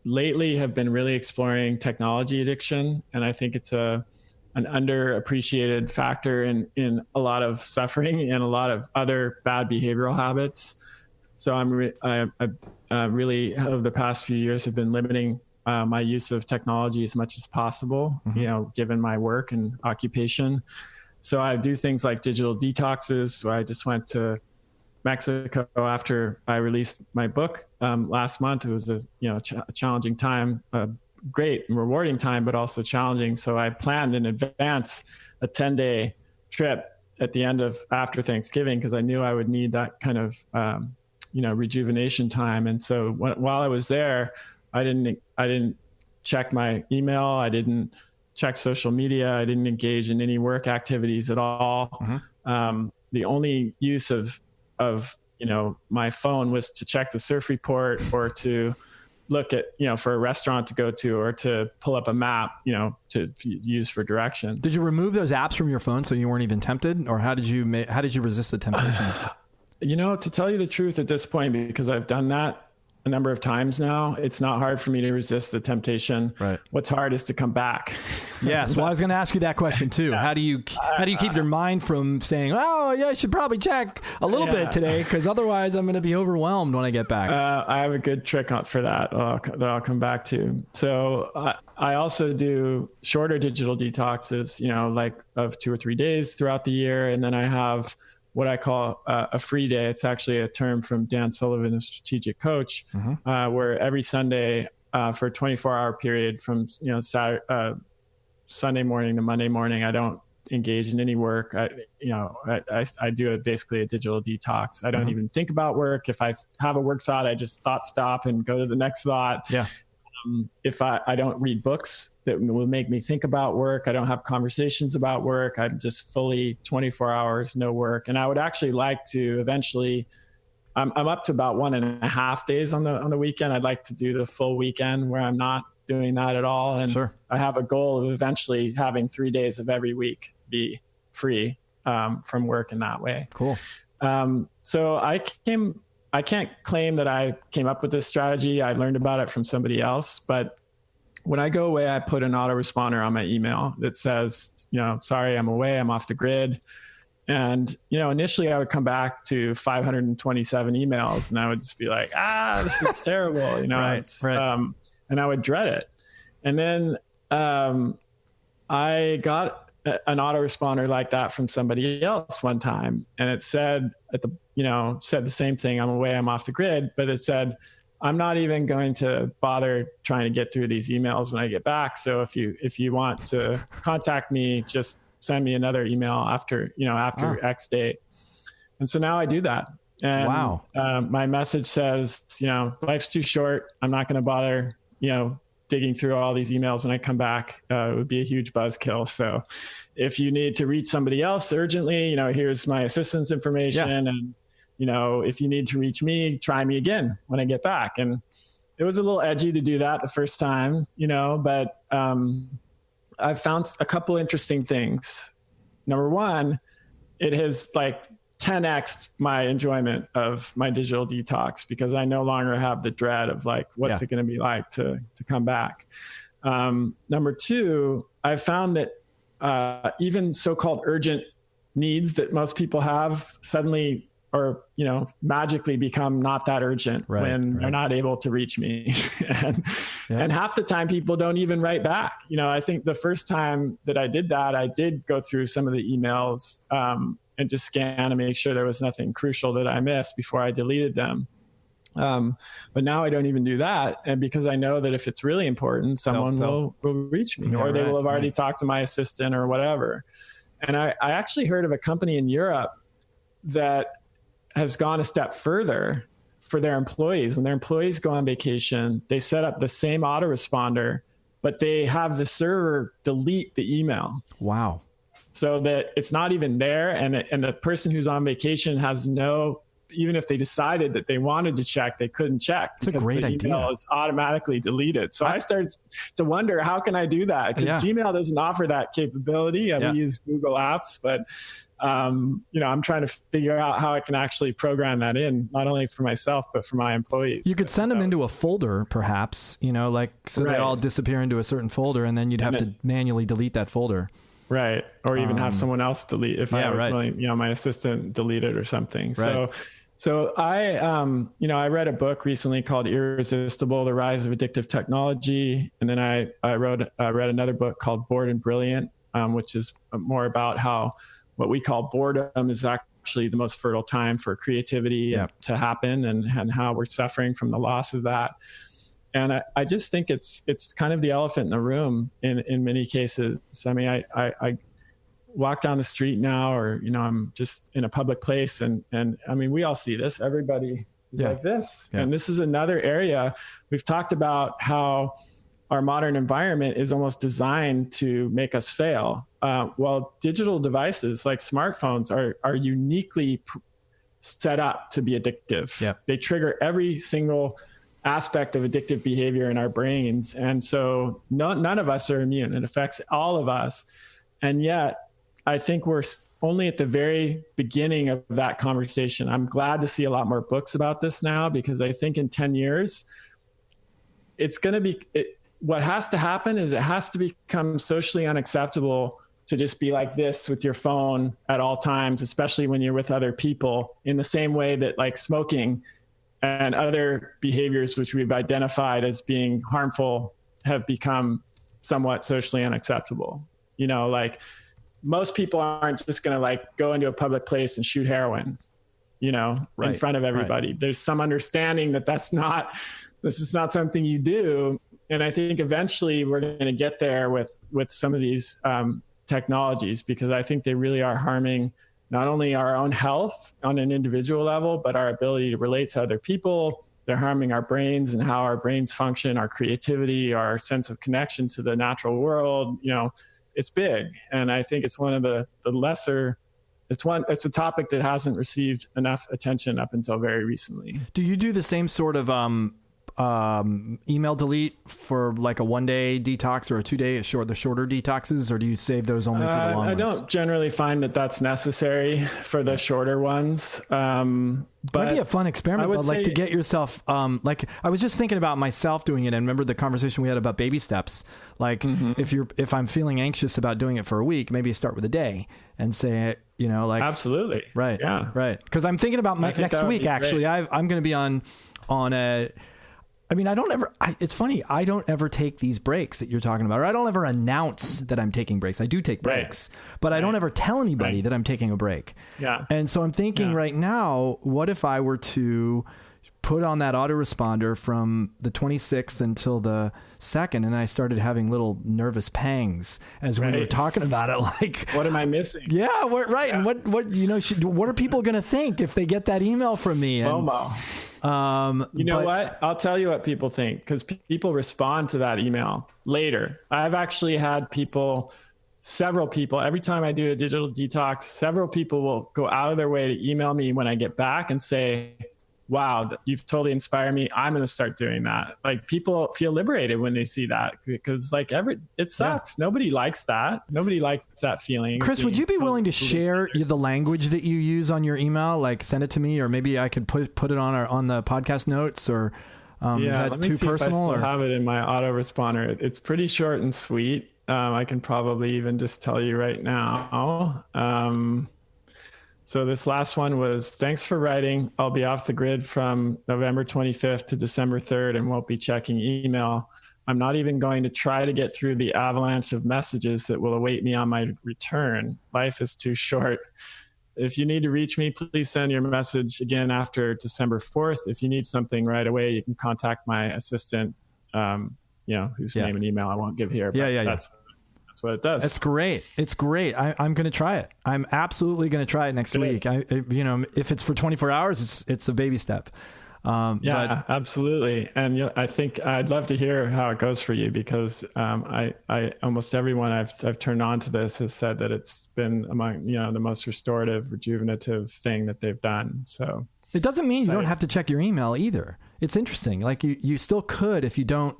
Lately have been really exploring technology addiction. And I think it's an underappreciated factor in a lot of suffering and a lot of other bad behavioral habits. So I really, over the past few years, have been limiting my use of technology as much as possible, given my work and occupation. So I do things like digital detoxes. So I just went to Mexico after I released my book last month. It was a challenging time, great and rewarding time, but also challenging. So I planned in advance a 10-day trip at the end of after Thanksgiving, because I knew I would need that kind of rejuvenation time. And so while I was there, I didn't check my email. I didn't check social media. I didn't engage in any work activities at all. Mm-hmm. The only use of my phone was to check the surf report, or to look at, for a restaurant to go to, or to pull up a map, to use for direction. Did you remove those apps from your phone so you weren't even tempted, or how did you resist the temptation? To tell you the truth at this point, because I've done that a number of times now, it's not hard for me to resist the temptation. Right. What's hard is to come back. Yes. Well, I was going to ask you that question too. How do you keep your mind from saying, "Oh, yeah, I should probably check a little bit today, because otherwise I'm going to be overwhelmed when I get back"? I have a good trick for that that I'll come back to. So I also do shorter digital detoxes, like of 2 or 3 days throughout the year, and then I have what I call a free day. It's actually a term from Dan Sullivan, a strategic coach, mm-hmm. Where every Sunday for a 24-hour period from Sunday morning to Monday morning, I don't engage in any work. I do basically a digital detox. I don't even think about work. If I have a work thought, I just stop and go to the next thought. Yeah. If I don't read books that will make me think about work, I don't have conversations about work. I'm just fully 24 hours, no work. And I would actually like to eventually, I'm up to about 1.5 days on the weekend. I'd like to do the full weekend where I'm not doing that at all. And Sure. I have a goal of eventually having 3 days of every week be free from work in that way. Cool. So I can't claim that I came up with this strategy. I learned about it from somebody else, but when I go away, I put an autoresponder on my email that says, sorry, I'm away, I'm off the grid. And, initially I would come back to 527 emails and I would just be like, this is terrible. Right. And I would dread it. And then I got an autoresponder like that from somebody else one time. And it said said the same thing. I'm away, I'm off the grid, but it said, I'm not even going to bother trying to get through these emails when I get back. So if you want to contact me, just send me another email after X date. And so now I do that. And wow. My message says, life's too short. I'm not going to bother, digging through all these emails when I come back. It would be a huge buzzkill. So if you need to reach somebody else urgently, here's my assistant's information. Yeah. And, if you need to reach me, try me again when I get back. And it was a little edgy to do that the first time, but I've found a couple interesting things. Number one, it has 10x'd my enjoyment of my digital detox because I no longer have the dread of what's it going to be like to come back. Number two, I've found that even so-called urgent needs that most people have suddenly or, magically become not that urgent when they're not able to reach me. And half the time people don't even write back. I think the first time that I did that, I did go through some of the emails and just scan and make sure there was nothing crucial that I missed before I deleted them. But now I don't even do that. And because I know that if it's really important, someone will reach me or they will have already talked to my assistant or whatever. And I actually heard of a company in Europe that has gone a step further for their employees. When their employees go on vacation, they set up the same autoresponder, but they have the server delete the email. Wow. So that it's not even there. And the person who's on vacation has even if they decided that they wanted to check, they couldn't check. It's a great idea. The email is automatically deleted. So I started to wonder, how can I do that? Because Gmail doesn't offer that capability. We use Google Apps, but I'm trying to figure out how I can actually program that in, not only for myself, but for my employees. You could send them into a folder, perhaps, so they all disappear into a certain folder, and then you'd have to manually delete that folder. Right. Or even have someone else delete if I was really, my assistant delete it or something. Right. So I, I read a book recently called Irresistible: The Rise of Addictive Technology. And then I read another book called Bored and Brilliant, which is more about how what we call boredom is actually the most fertile time for creativity to happen and how we're suffering from the loss of that. And I just think it's kind of the elephant in the room in many cases. I mean, I walk down the street now, or, I'm just in a public place and I mean, we all see this, everybody is like this. Yeah. And this is another area we've talked about, how our modern environment is almost designed to make us fail. Well, digital devices like smartphones are uniquely set up to be addictive. Yeah. They trigger every single aspect of addictive behavior in our brains. And so none of us are immune. It affects all of us. And yet I think we're only at the very beginning of that conversation. I'm glad to see a lot more books about this now, because I think in 10 years, it's going to be, what has to happen is it has to become socially unacceptable to just be like this with your phone at all times, especially when you're with other people, in the same way that smoking and other behaviors which we've identified as being harmful have become somewhat socially unacceptable. Most people aren't just going to go into a public place and shoot heroin, in front of everybody. Right. There's some understanding that this is not something you do. And I think eventually we're going to get there with some of these technologies, because I think they really are harming not only our own health on an individual level, but our ability to relate to other people. They're harming our brains and how our brains function, our creativity, our sense of connection to the natural world. It's big. And I think it's one of the lesser, it's a topic that hasn't received enough attention up until very recently. Do you do the same sort of email delete for like a 1-day detox or a 2-day, the shorter detoxes, or do you save those only for the long ones? I don't generally find that that's necessary for the shorter ones. But might be a fun experiment, but like to get yourself, like I was just thinking about myself doing it, and remember the conversation we had about baby steps. Like if I'm feeling anxious about doing it for a week, maybe start with a day and say, like absolutely. Right. Yeah. Right. Cause I'm thinking about next week, actually, I'm going to be on a, I mean, it's funny. I don't ever take these breaks that you're talking about, or I don't ever announce that I'm taking breaks. I do take breaks, but I don't ever tell anybody that I'm taking a break. Yeah. And so I'm thinking right now, what if I were to put on that autoresponder from the 26th until the 2nd, and I started having little nervous pangs as we were talking about it. Like, what am I missing? Yeah, right. Yeah. And what are people going to think if they get that email from me? FOMO. What? I'll tell you what people think, because people respond to that email later. I've actually had several people, every time I do a digital detox, several people will go out of their way to email me when I get back and say, wow, you've totally inspired me. I'm going to start doing that. Like, people feel liberated when they see that, because it sucks. Yeah. Nobody likes that. Nobody likes that feeling. Chris, would you be willing to share the language that you use on your email? Like, send it to me, or maybe I could put it on the podcast notes, or is that let me too see personal? If I still have it in my autoresponder. It's pretty short and sweet. I can probably even just tell you right now. So this last one was, thanks for writing. I'll be off the grid from November 25th to December 3rd and won't be checking email. I'm not even going to try to get through the avalanche of messages that will await me on my return. Life is too short. If you need to reach me, please send your message again after December 4th. If you need something right away, you can contact my assistant, whose name and email I won't give here. But that's what it does. It's great. It's great. I'm going to try it. I'm absolutely going to try it next week. If it's for 24 hours, it's a baby step. Absolutely. And I think I'd love to hear how it goes for you, because I almost everyone I've turned on to this has said that it's been among the most restorative, rejuvenative thing that they've done. So it doesn't mean you don't have to check your email either. It's interesting. Like you still could if you don't.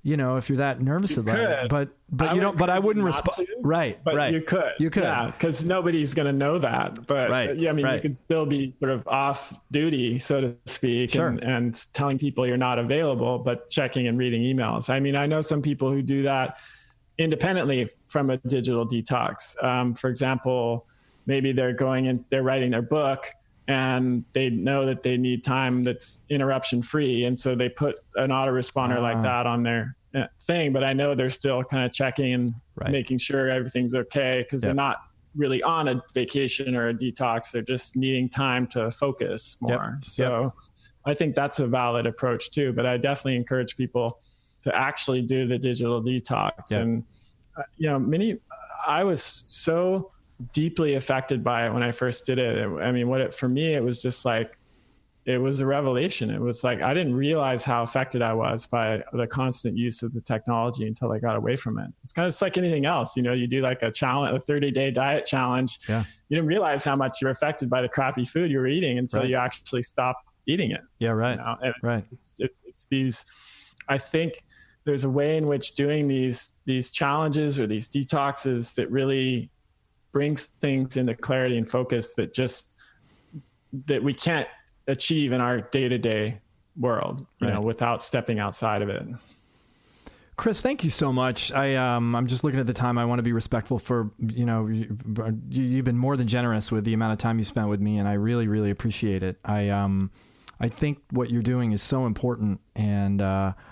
If you're that nervous about it, but you don't, but I wouldn't respond. Right. But you could. Yeah. Because nobody's going to know that. But you could still be sort of off duty, so to speak, and telling people you're not available, but checking and reading emails. I mean, I know some people who do that independently from a digital detox. For example, maybe they're writing their book, and they know that they need time that's interruption free. And so they put an autoresponder like that on their thing. But I know they're still kind of checking and making sure everything's okay, because they're not really on a vacation or a detox. They're just needing time to focus more. So I think that's a valid approach too. But I definitely encourage people to actually do the digital detox. And, I was so deeply affected by it when I first did it. I mean, for me, it was just like, it was a revelation. It was like, I didn't realize how affected I was by the constant use of the technology until I got away from it. It's like anything else. You do like a 30-day diet challenge. Yeah. You didn't realize how much you're affected by the crappy food you were eating until you actually stop eating it. Yeah. Right. Right. It's these, I think there's a way in which doing these challenges or these detoxes that really brings things into clarity and focus that we can't achieve in our day-to-day world, without stepping outside of it. Chris, thank you so much. I'm just looking at the time. I want to be respectful for, you've been more than generous with the amount of time you spent with me, and I really, really appreciate it. I think what you're doing is so important. And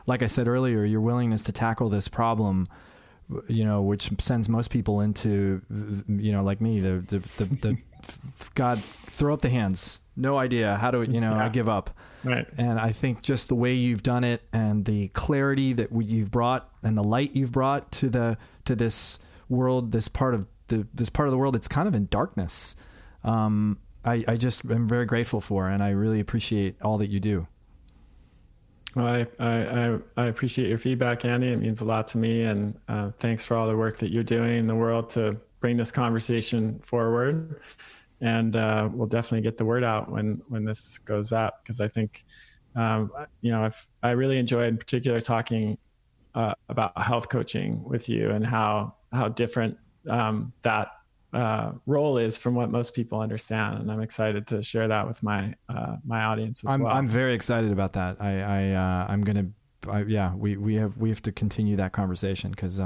like I said earlier, your willingness to tackle this problem, which sends most people into, like me, the God, throw up the hands. No idea how to, I give up. Right. And I think just the way you've done it, and the clarity that you've brought, and the light you've brought to this world, this part of the world that's kind of in darkness. I just am very grateful for, and I really appreciate all that you do. Well, I appreciate your feedback, Andy. It means a lot to me, and thanks for all the work that you're doing in the world to bring this conversation forward. And we'll definitely get the word out when this goes up, because I think, I really enjoyed in particular talking about health coaching with you, and how different that role is from what most people understand. And I'm excited to share that with my audience as well. I'm very excited about that. We have to continue that conversation, because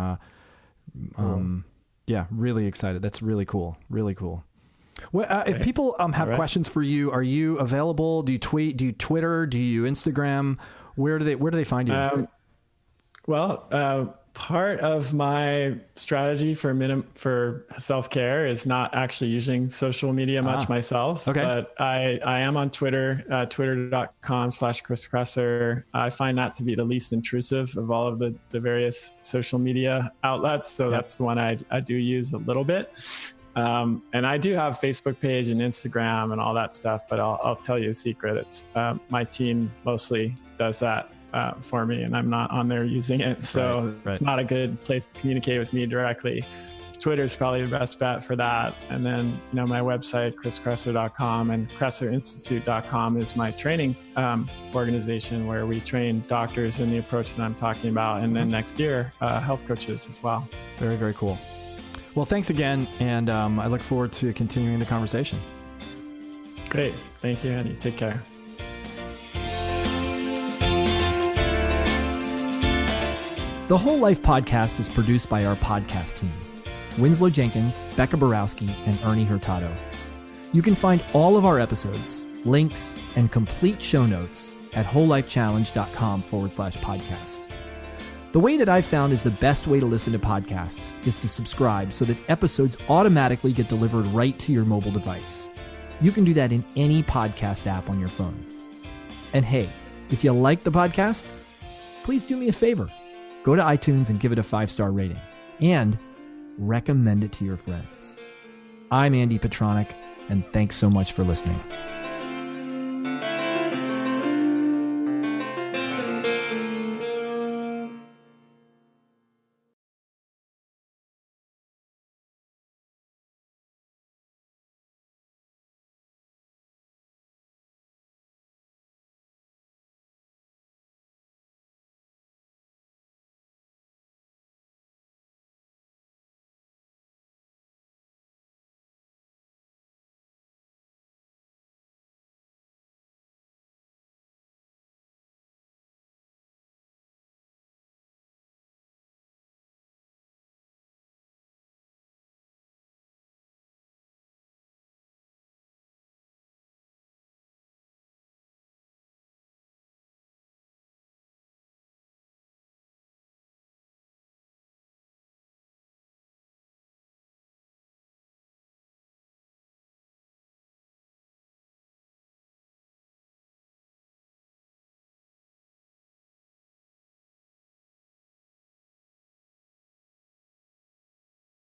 really excited. That's really cool. Really cool. Well, if people have questions for you, are you available? Do you tweet? Do you Twitter? Do you Instagram? Where do they find you? Part of my strategy for self-care is not actually using social media much myself. Okay. But I am on Twitter, twitter.com/Kresser. I find that to be the least intrusive of all of the various social media outlets. So that's the one I do use a little bit. And I do have Facebook page and Instagram and all that stuff, but I'll tell you a secret. It's my team mostly does that for me, and I'm not on there using it. So it's not a good place to communicate with me directly. Twitter is probably the best bet for that. And then, my website, chriskresser.com, and kresserinstitute.com is my training organization, where we train doctors in the approach that I'm talking about. And then next year, health coaches as well. Very, very cool. Well, thanks again. And I look forward to continuing the conversation. Great. Thank you, Andy. Take care. The Whole Life Podcast is produced by our podcast team, Winslow Jenkins, Becca Borowski, and Ernie Hurtado. You can find all of our episodes, links, and complete show notes at wholelifechallenge.com/podcast. The way that I've found is the best way to listen to podcasts is to subscribe, so that episodes automatically get delivered right to your mobile device. You can do that in any podcast app on your phone. And hey, if you like the podcast, please do me a favor. Go to iTunes and give it a 5-star rating, and recommend it to your friends. I'm Andy Petronic, and thanks so much for listening.